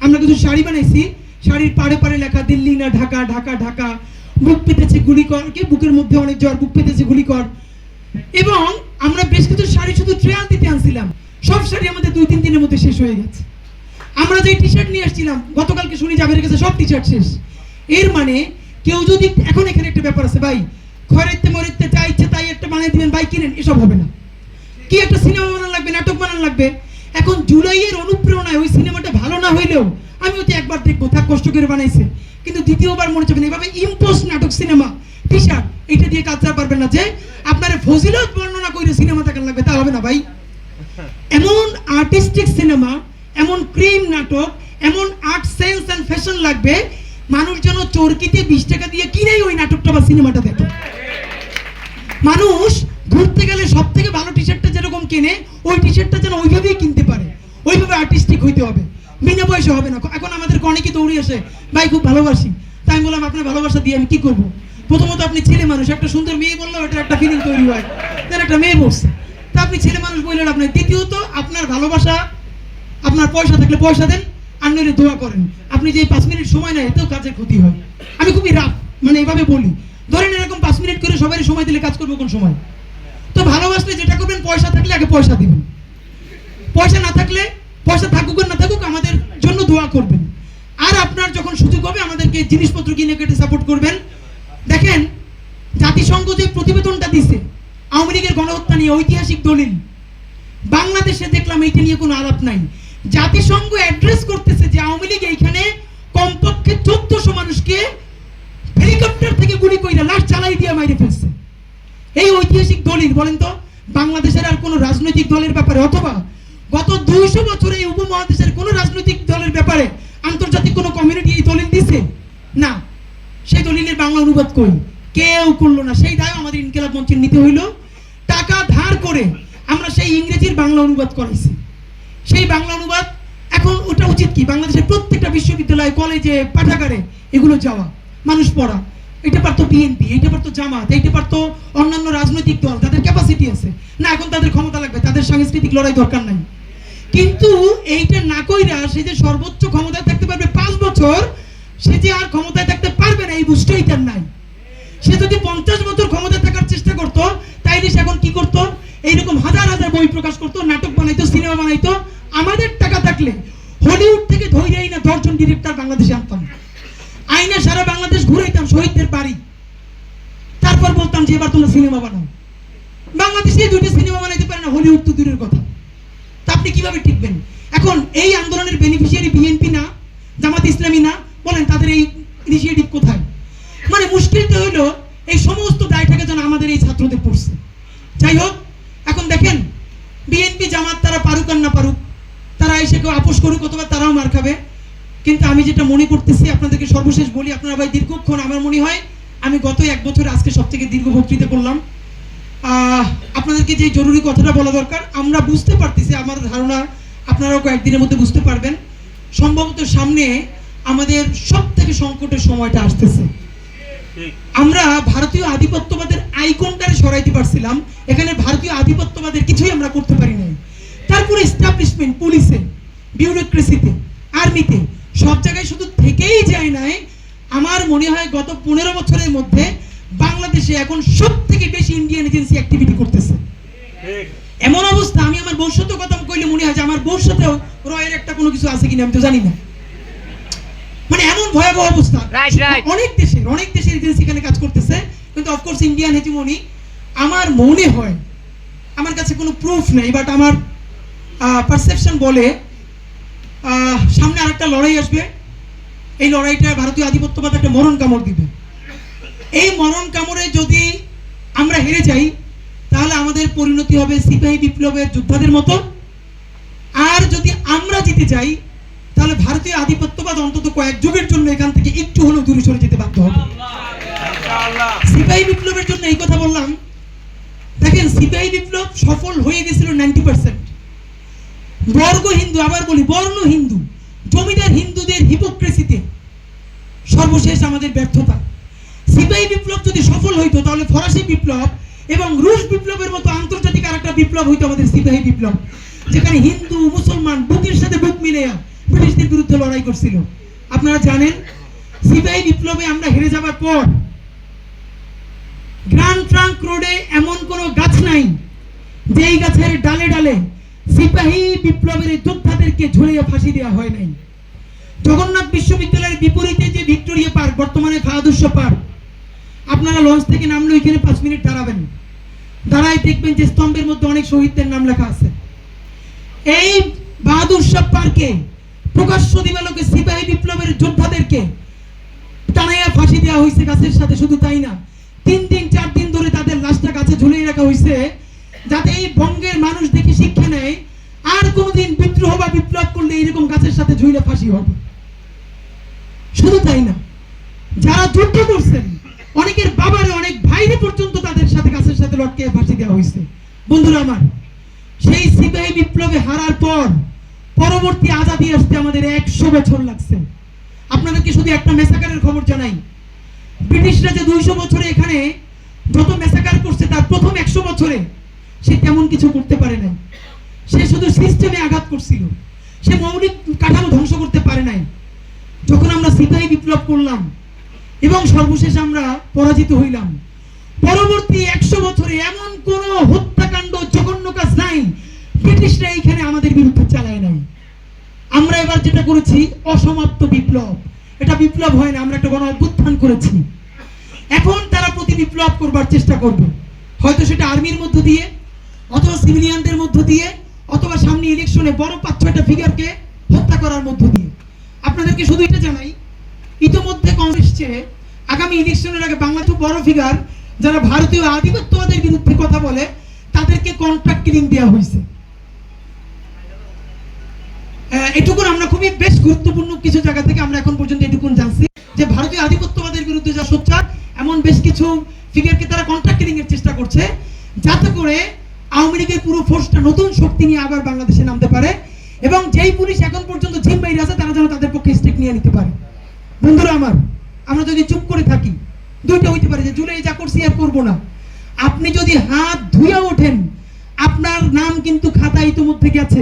আমরা কিছু শাড়ি বানাইছি, শাড়ির পাড়ে পাড়ে লেখা দিল্লি না ঢাকা, ঢাকা ঢাকা, বুক পেতেছে গুলি কর, কে বুকের মধ্যে অনেক জ্বর, বুক পেতেছে গুলি কর। এবং আমরা বেশ কিছু শাড়ি শুধু ট্রায়াল দিতে আনছিলাম, সব শাড়ি আমাদের 2-3 দিনের মধ্যে শেষ হয়ে গেছে। আমরা যে টি শার্ট নিয়ে আসছিলাম গতকালকে শুনি জাবের কাছে সব টি শার্ট শেষ। এর মানে কেউ যদি এখন এখানে একটা ব্যাপার আছে ভাই, খয়রাইতে মরিতে যা ইচ্ছে তাই একটা বানিয়ে দিবেন ভাই, কিনেন, এসব হবে না। কি একটা সিনেমা বানানো লাগবে, নাটক বানানো লাগবে। এখন জুলাইয়ের অনুপ্রেরণায় ওই সিনেমাটা ভালো না হইলেও আমি ওতে একবার দেখবো, থাক কষ্ট করে বানাইছে, কিন্তু দ্বিতীয়বার মনে চাবেন। এভাবে ইম্পোস্ট নাটক, সিনেমা, টি শার্ট এটা দিয়ে কাজ পারবেন না যে আপনার ফজিলত বর্ণনা করে সিনেমা দেখার লাগবে, তা হবে না ভাই। এমন আর্টিস্টিক সিনেমা, এমন ক্রিম নাটক, এমন আর্ট সেন্স এন্ড ফ্যাশন লাগবে, মানুষ যেন চরকিতে 20 টাকা দিয়ে কিনেই ওই নাটকটা বা সিনেমাটা দেখে। মানুষ ঘুরতে গেলে সব থেকে ভালো টি শার্টটা যেরকম কেনে, ওই টি শার্টটা যেন ওইভাবেই কিনতে পারে, ওইভাবে আর্টিস্টিক হইতে হবে, বিনা পয়সা হবে না। এখন আমাদের অনেকেই দৌড়ে আসে, ভাই খুব ভালোবাসি। তাই আমি বললাম আপনার ভালোবাসা দিয়ে আমি কি করবো? প্রথমত আপনি ছেলে মানুষ, একটা সুন্দর মেয়ে বললেও এটা একটা ফিলিং তৈরি হয়, যেন একটা মেয়ে বসছে, তা আপনি ছেলে মানুষ বললেন আপনার। দ্বিতীয়ত আপনার ভালোবাসা, আপনার পয়সা থাকলে পয়সা দেন, আর নইলে দোয়া করেন। আপনি যে 5 মিনিট সময় নেয় এতেও কাজের ক্ষতি হয়। আমি খুবই রাফ, মানে এভাবে বলি, ধরেন এরকম 5 মিনিট করে সবাই সময় দিলে কাজ করবো কোন সময়? তো ভালোবাসলে যেটা করবেন, পয়সা থাকলে আগে পয়সা দিবেন, পয়সা না থাকলে, পয়সা থাকুক আর না থাকুক আমাদের জন্য দোয়া করবেন। আর আপনার যখন সুযোগ হবে আমাদেরকে জিনিসপত্র কিনে কেটে সাপোর্ট করবেন। দেখেন জাতিসংঘ যে প্রতিবেদনটা দিছে আওয়ামী লীগের গণহত্যা নিয়ে, ঐতিহাসিক দলিল, বাংলাদেশে দেখলাম এইটা নিয়ে কোনো আলাপ নাই। জাতিসংঘ অ্যাড্রেস করতেছে যে আওয়ামী লীগ এইখানে কমপক্ষে 1400 মানুষকে হেলিকপ্টার থেকে গুলি কইরা লাশ চালাই দিয়ে মাইরে ফেলছে। এই ঐতিহাসিক দলিল, বলেন তো বাংলাদেশের আর কোন রাজনৈতিক দলের ব্যাপারে, অথবা গত 200 বছরে এই উপমহাদেশের কোন রাজনৈতিক দলের ব্যাপারে আন্তর্জাতিক কোনো কমিউনিটি এই দলিল দিছে না, সেই দলিলের বাংলা অনুবাদ কই, কেউ করলো না। সেই দায় আমাদের ইনকিলাব মঞ্চের নিতে হইল। টাকা ধার করে আমরা সেই ইংরেজির বাংলা অনুবাদ করাইছি। সেই বাংলা অনুবাদ এখন ওটা উচিত কি, বাংলাদেশের প্রত্যেকটা বিশ্ববিদ্যালয়, কলেজে, পাঠাগারে এগুলো যাওয়া, মানুষ পড়া। এটা পারতো বিএনপি, এটা পারতো জামাত, এইটা পারতো অন্যান্য রাজনৈতিক দল, তাদের ক্যাপাসিটি আছে না, এখন তাদের ক্ষমতা লাগবে, তাদের সাংস্কৃতিক লড়াই দরকার নাই। কিন্তু এইটা না কইরা সে যে সর্বোচ্চ ক্ষমতায় থাকতে পারবে 5 বছর, সে যে আর ক্ষমতায় থাকতে পারবে না এই বুঝটাই তার নাই। সে যদি 50 বছর ক্ষমতায় থাকার চেষ্টা করতো, তাইলে সে এখন কি করতো, এইরকম হাজার হাজার বই প্রকাশ করতো, নাটক বানাইতো, সিনেমা বানাইতো। আমাদের টাকা থাকলে হলিউড থেকে ধৈর্যই না 10 জন ডিরেক্টর বাংলাদেশে আনতাম, আইনা সারা বাংলাদেশ ঘুরাইতাম শহীদদের বাড়ি, তারপর বলতাম যে এবার তোমরা সিনেমা বানাও। বাংলাদেশে 2টা সিনেমা বানাইতে পারে না, হলিউড তো দূরের কথা। তা আপনি কিভাবে টিকবেন? এখন এই আন্দোলনের বেনিফিশিয়ারি বিএনপি না, জামাত ইসলামী না, বলেন তাদের এই ইনিশিয়েটিভ কোথায়? মানে মুশকিলটা হইলো এই সমস্ত দায়টাকে যেন আমাদের এই ছাত্রদের পড়ছে। যাই হোক, এখন দেখেন বিএনপি জামাত তারা পারুক আর না পারুক, তারা এসে কেউ আপোষ করুক অথবা তারাও মার খাবে। কিন্তু আমি যেটা মনে করতেছি আপনাদেরকে সর্বশেষ বলি, আপনারা ভাই দীর্ঘক্ষণ, আমার মনে হয় আমি গত 1 বছর আজকে সব থেকে দীর্ঘ বক্তৃতা করলাম। আপনাদেরকে যে জরুরি কথাটা বলা দরকার, আমরা বুঝতে পারতেছি, আমার ধারণা আপনারাও কয়েকদিনের মধ্যে বুঝতে পারবেন, সম্ভবত সামনে আমাদের সব থেকে সংকটের সময়টা আসতেছে। আমরা ভারতীয় আধিপত্যবাদের আইকনটারে সরাইতে পারছিলাম, এখানে ভারতীয় আধিপত্যবাদের কিছুই আমরা করতে পারি নাই। তারপরে এস্টাবলিশমেন্ট, পুলিশে, বিউরোক্রেসিতে, আর্মিতে, সব জায়গায় শুধু থেকেই যায় নাই। আমার মনে হয় গত 15 বছরের মধ্যে বাংলাদেশে এখন সব থেকে বেশি ইন্ডিয়ান এজেন্সি অ্যাক্টিভিটি করতেছে। এমন অবস্থা, আমি আমার বউর সাথে কথা কইলে মনে হয় যে আমার বউর সাথেও রয়ের একটা কোনো কিছু আছে কিনা আমি তো জানি না। মানে এমন ভয়াবহ অবস্থা, অনেক দেশের এজেন্সি এখানে কাজ করতেছে। কিন্তু অফকোর্স ইন্ডিয়ান হেজিমনি, আমার মনে হয়, আমার কাছে কোনো প্রুফ নেই, বাট আমার পারসেপশন বলে সামনে আরেকটা লড়াই আসবে। এই লড়াইটা ভারতীয় আধিপত্যবাদ একটা মরণ কামড় দিবে। এই মরণ কামড়ে যদি আমরা হেরে যাই, তাহলে আমাদের পরিণতি হবে সিপাহী বিপ্লবের যোদ্ধাদের মতো। আর যদি আমরা জিতে যাই, তাহলে ভারতীয় আধিপত্যবাদ অন্তত কয়েক যুগের জন্য এখান থেকে একটু হলেও দূরে সরে যেতে বাধ্য হবে। সিপাহী বিপ্লবের জন্য এই কথা বললাম। দেখেন, সিপাহী বিপ্লব সফল হয়ে গেছিল 90%। বর্গ হিন্দু, আবার বলি বর্ণ হিন্দু, জমিদার হিন্দুদের হিপোক্রেসিতে সর্বশেষ আমাদের ব্যর্থতা। সিপাহী বিপ্লব যদি সফল হইতো, তাহলে ফরাসি বিপ্লব এবং রুশ বিপ্লবের মতো আন্তর্জাতিক আরেকটা বিপ্লব হইতো আমাদের সিপাহী বিপ্লব, যেখানে হিন্দু মুসলমান বুকের সাথে বুক মিলিয়ে ব্রিটিশদের বিরুদ্ধে লড়াই করছিল। আপনারা জানেন, সিপাহী বিপ্লবে আমরা হেরে যাবার পর গ্র্যান্ড ট্রাঙ্ক রোডে এমন কোনো গাছ নাই যেই গাছের ডালে ডালে সিপাহী বিপ্লবের যোদ্ধাদেরকে ঝুলিয়ে ফাঁসি দেওয়া হয় নাই। জগন্নাথ বিশ্ববিদ্যালয়ের বিপরীতে যে ভিক্টোরিয়া পার্ক, বর্তমানে বাহাদুর শাহ পার্ক, আপনারা লঞ্চ থেকে নামলে ওইখানে 5 মিনিট দাঁড়াবেন, দাঁড়ায় দেখবেন যে স্তম্ভের মধ্যে অনেক শহীদদের নাম লেখা আছে। এই বাহাদুর শাহ পার্কে প্রকাশ্য দিবালোকে সিপাহী বিপ্লবের যোদ্ধাদেরকে টানাইয়া ফাঁসি দেওয়া হয়েছে গাছের সাথে। শুধু তাই না, 3 দিন 4 দিন ধরে তাদের লাশটা গাছে ঝুলিয়ে রাখা হয়েছে, যাতে এই বঙ্গের মানুষ দেখে শিক্ষা নেয়, আর কোনোদিন বিদ্রোহ বা বিপ্লব করলে এরকম গাছের সাথে ঝুলে ফাঁসি হবে। শুধু তাই না, যারা যুদ্ধ করছেন অনেকের বাবারে, অনেক ভাইরে পর্যন্ত তাদের সাথে গাছের সাথে লটকে ফাঁসি দেওয়া হয়েছে। বন্ধুরা আমার, সেই সিপাহী বিপ্লবে হারার পর পরবর্তী আজাদি আসতে আমাদের 100 বছর লাগছে। আপনাদেরকে শুধু একটা মেসাকারের খবর জানাই, ব্রিটিশরা যে 200 বছরে এখানে যত মেসাকার করছে, তার প্রথম 100 বছরে সে তেমন কিছু করতে পারে নাই। সে শুধু সিস্টেমে আঘাত করছিল, সে মৌলিক কাঠামো ধ্বংস করতে পারে নাই। যখন আমরা সিপাহী বিপ্লব করলাম এবং সর্বশেষ আমরা পরাজিত হইলাম, পরবর্তী 100 বছরে এমন কোন হত্যাকাণ্ড, জঘন্য কাজ নাই ব্রিটিশরা এইখানে আমাদের বিরুদ্ধে চালায় নাই। আমরা এবার যেটা করেছি অসমাপ্ত বিপ্লব। এটা বিপ্লব হয় না, আমরা একটা গণ অভ্যুত্থান করেছি। এখন তারা প্রতি বিপ্লব করবার চেষ্টা করবে, হয়তো সেটা আর্মির মধ্য দিয়ে, অথবা সিভিলিয়ানদের মধ্য দিয়ে, অথবা সামনে ইলেকশনে বড় 5-6টা ফিগারকে হত্যা করার মধ্য দিয়ে। আপনাদেরকে শুধু এটা জানাই, ইতিমধ্যে কংগ্রেসে আগামী ইলেকশনের আগে বাংলাদেশ বড় ফিগার যারা ভারতীয় আধিপত্যবাদের বিরুদ্ধে কথা বলে, তাদেরকে কন্ট্রাক্ট কিলিং দেওয়া হয়েছে। এটুকুন আমরা খুবই বেশ গুরুত্বপূর্ণ কিছু জায়গা থেকে আমরা এখন পর্যন্ত এটুকুন জানছি যে ভারতীয় আধিপত্যবাদের বিরুদ্ধে যা সোচ্চার, এমন বেশ কিছু ফিগারকে তারা কন্ট্রাক্টিং এর চেষ্টা করছে যাতে করে আওয়ামী লীগের পুরো ফোর্সটা নতুন শক্তি নিয়ে আবার বাংলাদেশে নামতে পারে, এবং যেই পুলিশ এখন পর্যন্ত জিম বাইরে আছে তারা যেন তাদের পক্ষে স্টেপ নিয়ে নিতে পারে। বন্ধুরা আমার, আমরা যদি চুপ করে থাকি দুইটা হইতে পারে, যে জুলাই যা করছি আর করবো না। আপনি যদি হাত ধুইয়া ওঠেন আপনার নাম কিন্তু খাতায় ইতিমধ্যে গেছে।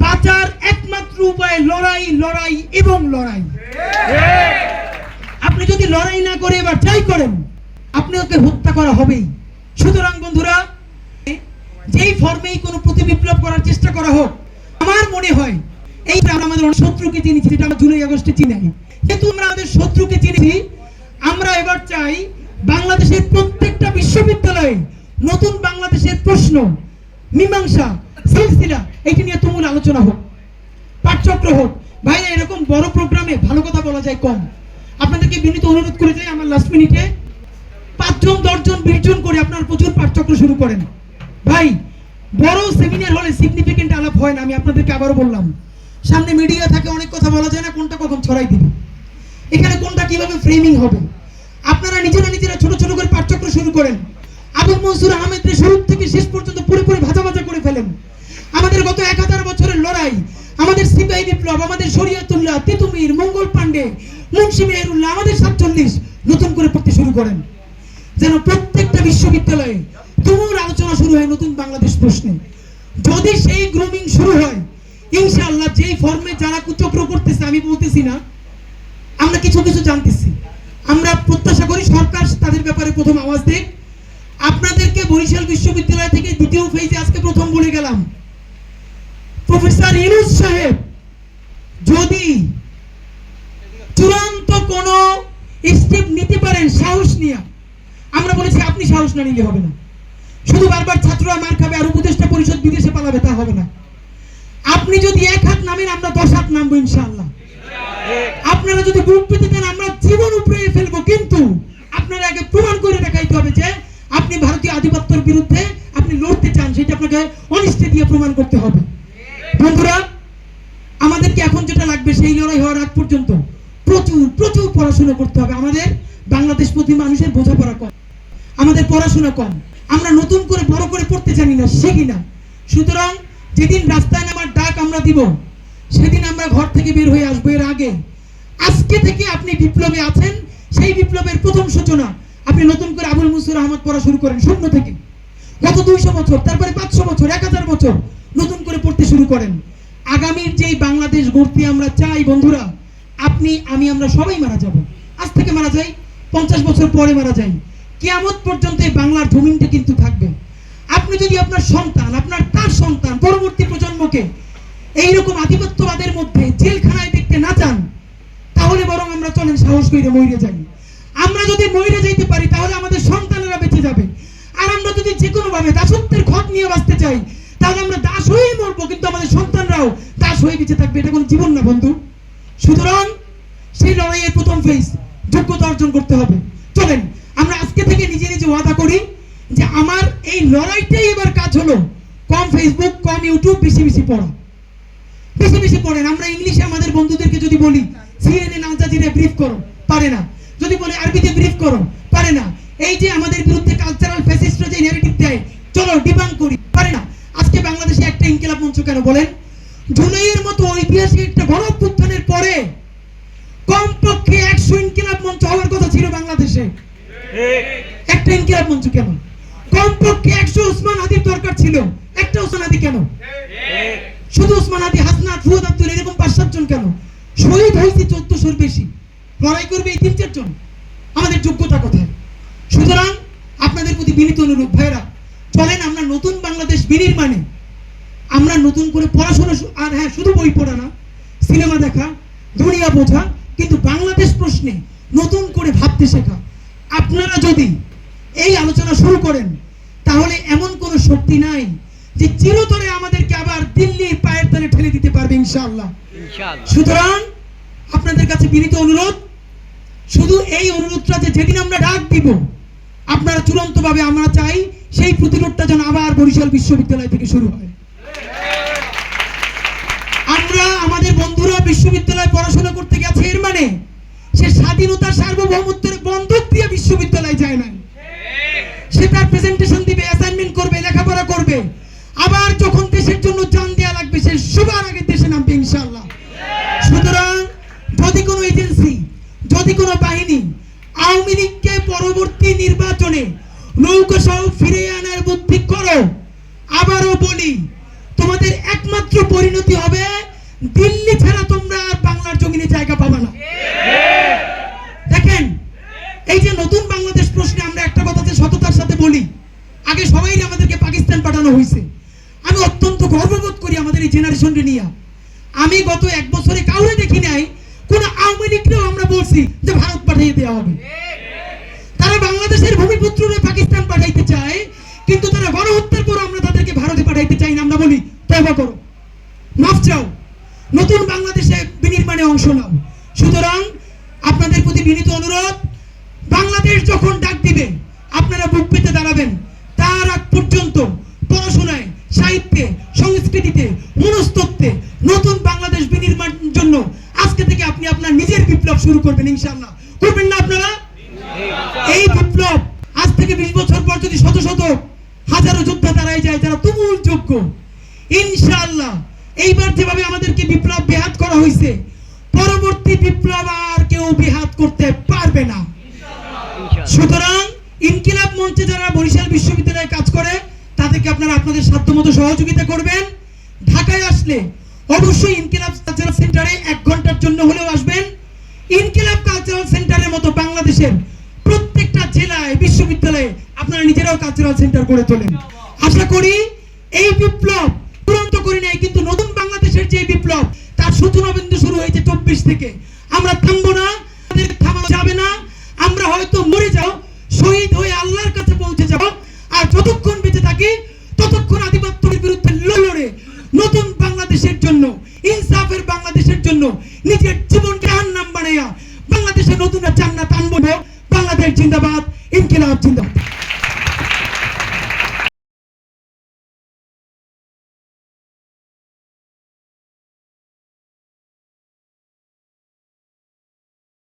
বাঁচার একমাত্র উপায় লড়াই, লড়াই এবং লড়াই। আপনি যদি লড়াই না করে এবার যাই করেন আপনি ওকে হত্যা করা হবেই। সুতরাং বন্ধুরা, যেই ফর্মেই কোনো প্রতিবিপ্লব করার চেষ্টা করা হোক, আমার মনে হয় এই আমরা আমাদের শত্রুকে চিনেছি, যেটা আমরা জুলাই আগস্টে চিনি। যেহেতু আমরা আমাদের শত্রুকে চিনেছি, আমরা এবার চাই বাংলাদেশের প্রত্যেকটা বিশ্ববিদ্যালয়ে নতুন বাংলাদেশের প্রশ্ন, মীমাংসা, সিলসিলা এইটা নিয়ে তুমুল আলোচনা হোক, পাঠচক্র হোক। ভাই, এরকম বড় প্রোগ্রামে ভালো কথা বলা যায় কম। আপনাদেরকে বিনীত অনুরোধ করে যাই, আমার লাস্ট মিনিটে 5 জন 10 জন 20 জন করে আপনার প্রচুর পাঠচক্র শুরু করেন। ভাই, বড় সেমিনার হলে সিগনিফিকেন্ট আলাপ হয় না। আমি আপনাদেরকে আবারও বললাম, সামনে মিডিয়া থাকে, অনেক কথা বলা যায় না, কোনটা কখন ছড়াই দিবে, এখানে কোনটা কিভাবে ফ্রেমিং হবে। আপনারা নিজেরা ছোট ছোট করে পাঠচক্র শুরু করেন। আবুল মনসুর আহমেদের শুরু থেকে শেষ পর্যন্ত পুরোপুরি ভাজা ভাজা করে ফেলেন। আমাদের গত 1000 বছরের লড়াই, আমাদের সিপাহী বিপ্লব, আমাদের শরিয়াতুল্লাহ, তিতুমির, মঙ্গল পান্ডে, মুন্সি মেহেরুল্লাহ, আমাদের 47 নতুন করে পড়তে শুরু করেন, যেন প্রত্যেকটা বিশ্ববিদ্যালয়ে তুমুল আলোচনা শুরু হয় নতুন বাংলাদেশ প্রশ্নে। যদি সেই গ্রুমিং শুরু হয়, ইনশাআল্লাহ যেই ফর্মে যারা কুচক্র করতেছে, আমি বলতেছি না, আমরা কিছু কিছু জানতেছি, আমরা প্রত্যাশা করি সরকার তাদের ব্যাপারে প্রথম আওয়াজ দেখ। আপনাদেরকে বরিশাল বিশ্ববিদ্যালয় থেকে দ্বিতীয় ফেজে আজকে প্রথম বলে গেলাম, প্রফেসর ইউনূস সাহেব যদি চূড়ান্ত কোন স্টেপ নিতে পারেন সাহস নিয়ে, আমরা বলেছি আপনি সাহস না নিলে হবে না। শুধু বারবার ছাত্ররা মার খাবে আর উপদেষ্টা পরিষদ বিদেশে পালাবে, তা হবে না। আপনি যদি 1 হাত নামেন, আমরা 10 হাত নামবো ইনশাআল্লাহ। আপনারা যদি বুক পেতে দেন, আমরা জীবন উপরে ফেলবো, কিন্তু আপনারা আগে প্রমাণ করে দেখাইতে হবে যে আপনি ভারতীয় আধিপত্যের বিরুদ্ধে আপনি লড়তে চান, সেটা আপনাকে অনিষ্টে দিয়ে প্রমাণ করতে হবে। বন্ধুরা, আমাদেরকে এখন যেটা লাগবে, সেই লড়াই হওয়ার আগ পর্যন্ত প্রচুর পড়াশোনা করতে হবে। আমাদের বাংলাদেশ প্রতি মানুষের বোঝাপড়া কম, আমাদের পড়াশোনা কম, আমরা নতুন করে বড় করে পড়তে জানি না, শিখি না। সুতরাং যেদিন রাস্তায় নামার ডাক আমরা দিব, সেদিন আমরা ঘর থেকে বের হয়ে আসবো। এর আগে আজকে থেকে আপনি বিপ্লবে আছেন, সেই বিপ্লবের প্রথম সূচনা আপনি নতুন করে আবুল মনসুর আহমদ পড়া শুরু করেন শূন্য থেকে। গত 200 বছর, তারপরে 500 বছর, 1000 বছর নতুন করে পড়তে শুরু করেন। আগামীর যেই বাংলাদেশ গড়তে আমরা চাই বন্ধুরা, আপনি আমি আমরা সবাই মারা যাব। আজ থেকে মারা যাই, 50 বছর পরে মারা যাই, কিয়ামত পর্যন্ত এই বাংলার জমিনটা কিন্তু থাকবে। আপনি যদি আপনার সন্তান, তার সন্তান, পরবর্তী প্রজন্মকে এইরকম আধিপত্যবাদের মধ্যে জেলখানায় দেখতে না চান, তাহলে বরং আমরা চলেন সাহস করে মইরে যাই। আমরা যদি মইরে যাইতে পারি, তাহলে আমাদের সন্তানেরা বেঁচে যাবে। আর আমরা যদি যে কোনো ভাবে দাসত্বের খত নিয়ে বাঁচতে চাই, তাহলে আমরা দাস হয়েই মরবো, কিন্তু আমাদের সন্তানরাও দাস হয়ে বেঁচে থাকবে। এটা কোনো জীবন না বন্ধু। সুতরাং সেই লড়াইয়ের প্রথম ফেজ যোগ্যতা অর্জন করতে হবে। চলেন আমরা আজকে থেকে নিজে নিজে ওয়াদা করি যে আমার এই লড়াইটাই এবার কাজ হলো কম ফেসবুক, কম ইউটিউব, বেশি পড়া, বেশি পড়েন। আমরা ইংলিশে আমাদের বন্ধুদেরকে যদি বলি সিএনএন, আল জাজিরা ব্রিফ করো, পারে না। যদি বলে আরবিতে ব্রিফ করো, পারে না। এই যে আমাদের বিরুদ্ধে কালচারাল ফ্যাসিস্টরা যে ন্যারেটিভ দেয়, চলো ডিবাঙ্ক করি, পারে না। আজকে বাংলাদেশে একটা ইনকিলাব মঞ্চ কেন বলেন? জুলাইয়ের মতো ঐতিহাসিক একটা গণঅভ্যুত্থানের পরে কমপক্ষে 100 ইনকিলাব মঞ্চ হওয়ার কথা ছিল বাংলাদেশে। একটা ইনকিলাব মঞ্চ কেন? কমপক্ষে 100 ওসমান হাদির দরকার ছিল, একটা ওসমান হাদি কেন? শুধু ওসমান হাদি, হাসনাত, ফুয়াদ আব্দুল, এরকম 5-7 জন কেন? শহীদ হয়েছে 1400-র বেশি, লড়াই করবে এই 3-4 জন। আমাদের যোগ্যতা কোথায়? সুতরাং আপনাদের প্রতি বিনীত অনুরোধ, ভাইরা চলেন আমরা নতুন বাংলাদেশ বিনির্মাণে আমরা নতুন করে পড়াশোনা, আর হ্যাঁ শুধু বই পড়া না, সিনেমা দেখা, দুনিয়া বোঝা, কিন্তু বাংলাদেশ প্রশ্নে নতুন করে ভাবতে শেখা। আপনারা যদি এই আলোচনা শুরু করেন, তাহলে এমন কোন শক্তি নাই যে চিরতরে আমাদেরকে আবার দিল্লির পায়ের তলে ঠেলে দিতে পারবে ইনশাআল্লাহ। সুতরাং আপনাদের কাছে বিনীত অনুরোধ, শুধু এই অনুরোধটা যে যেদিন আমরা ডাক দিব, আপনারা চূড়ান্তভাবে আমরা চাই সেই প্রতিরোধটা যেন আবার বরিশাল বিশ্ববিদ্যালয় থেকে শুরু হয়। আমরা আমাদের বিপ্লব বিশ্ববিদ্যালয়ে পড়াশোনা করতে গেছে, এর মানে সে স্বাধীনতার সার্বভৌমত্বের বন্ধক দিয়ে বিশ্ববিদ্যালয়ে যায় না। সে তার প্রেজেন্টেশন দিবে, অ্যাসাইনমেন্ট করবে, লেখাপড়া করবে, আবার যখন দেশের জন্য জান দেওয়া লাগবে সে সবার আগে দেশে নামবে ইনশাআল্লাহ। সুতরাং যদি কোনো এজেন্সি, যদি কোনো বাহিনী আওয়ামী লীগকে পরবর্তী নির্বাচনে নৌকা সহ ফিরিয়ে আনার বুদ্ধি করো, আবারও বলি তোমাদের একমাত্র পরিণতি হবে দিল্লি ছাড়া তোমরা আর বাংলার জমিনে জায়গা পাবে না। দেখেন, এই যে নতুন বাংলাদেশ প্রশ্নে আমরা একটা কথা যে সততার সাথে বলি, আগে সবাই আমাদেরকে পাকিস্তান পাঠানো হয়েছে। আমি অত্যন্ত গর্ববোধ করি আমাদের এই জেনারেশনকে নিয়ে। আমি গত 1 বছরে কাউরে দেখি নাই কোন আওয়ামী লীগকেও আমরা বলছি যে ভারত পাঠিয়ে দেওয়া হবে। তারা বাংলাদেশের ভূমিপুত্ররে পাকিস্তান পাঠাইতে চায়, কিন্তু তারা গণহত্যার পর আমরা তাদেরকে ভারতে পাঠাইতে চাই না। আমরা বলি তওবা করো, মাফ চাও, নতুন বাংলাদেশে বিনির্মাণে অংশ নাও। সুতরাং আপনাদের প্রতি বিনীত অনুরোধ, বাংলাদেশ যখন ডাক দিবে আপনারা বুক পেতে দাঁড়াবেন। তার আগ পর্যন্ত পড়াশোনায়, সাহিত্যে, সংস্কৃতিতে, মনস্তত্ত্বে নতুন বাংলাদেশ বিনির্মাণের জন্য আজকে থেকে আপনি আপনার নিজের বিপ্লব শুরু করবেন ইনশাআল্লাহ। করবেন না আপনারা? এই বিপ্লব আজ থেকে 20 বছর পর যদি শত শত হাজারো যোদ্ধা দাঁড়ায় যায় যারা তুমুল যোগ্য, ইনশাআল্লাহ এইবার যেভাবে আমাদেরকে বিপ্লব বেহাত করা হয়েছে, পরবর্তী বিপ্লব আর কেউ বেহাত করতে পারবে না। সুতরাং ইনকিলাব মঞ্চে যারা বরিশাল বিশ্ববিদ্যালয়ে কাজ করে তাদেরকে আপনারা আপনাদের সাধ্যমতো সহযোগিতা করবেন। ঢাকায় আসলে অবশ্যই ইনকিলাব কালচারাল সেন্টারে 1 ঘন্টার জন্য হলেও আসবেন। ইনকিলাব কালচারাল সেন্টারের মতো বাংলাদেশের প্রত্যেকটা জেলায়, বিশ্ববিদ্যালয়ে আপনারা নিজেরাও কালচারাল সেন্টার করে তোলেন। আশা করি এই বিপ্লব তুরন্ত করি নাই, কিন্তু নতুন বাংলাদেশের যে বিপ্লব তার সূচনা বিন্দু শুরু হয়েছে 24 থেকে। আমরা থামবো না, আমাদের থামানো যাবে না। আমরা হয়তো মরে যাও, শহীদ হয়ে আল্লাহর কাছে পৌঁছে যাব, আর যতক্ষণ বেঁচে থাকি ততক্ষণ আধিপত্যের বিরুদ্ধে লড়ে নতুন বাংলাদেশের জন্য, ইনসাফের বাংলাদেশের জন্য নিজের জীবনকে জাহান্নাম বানাইয়া বাংলাদেশের নতুন জান্নাত আনবো। বাংলাদেশ জিন্দাবাদ, ইনকিলাব জিন্দাবাদ।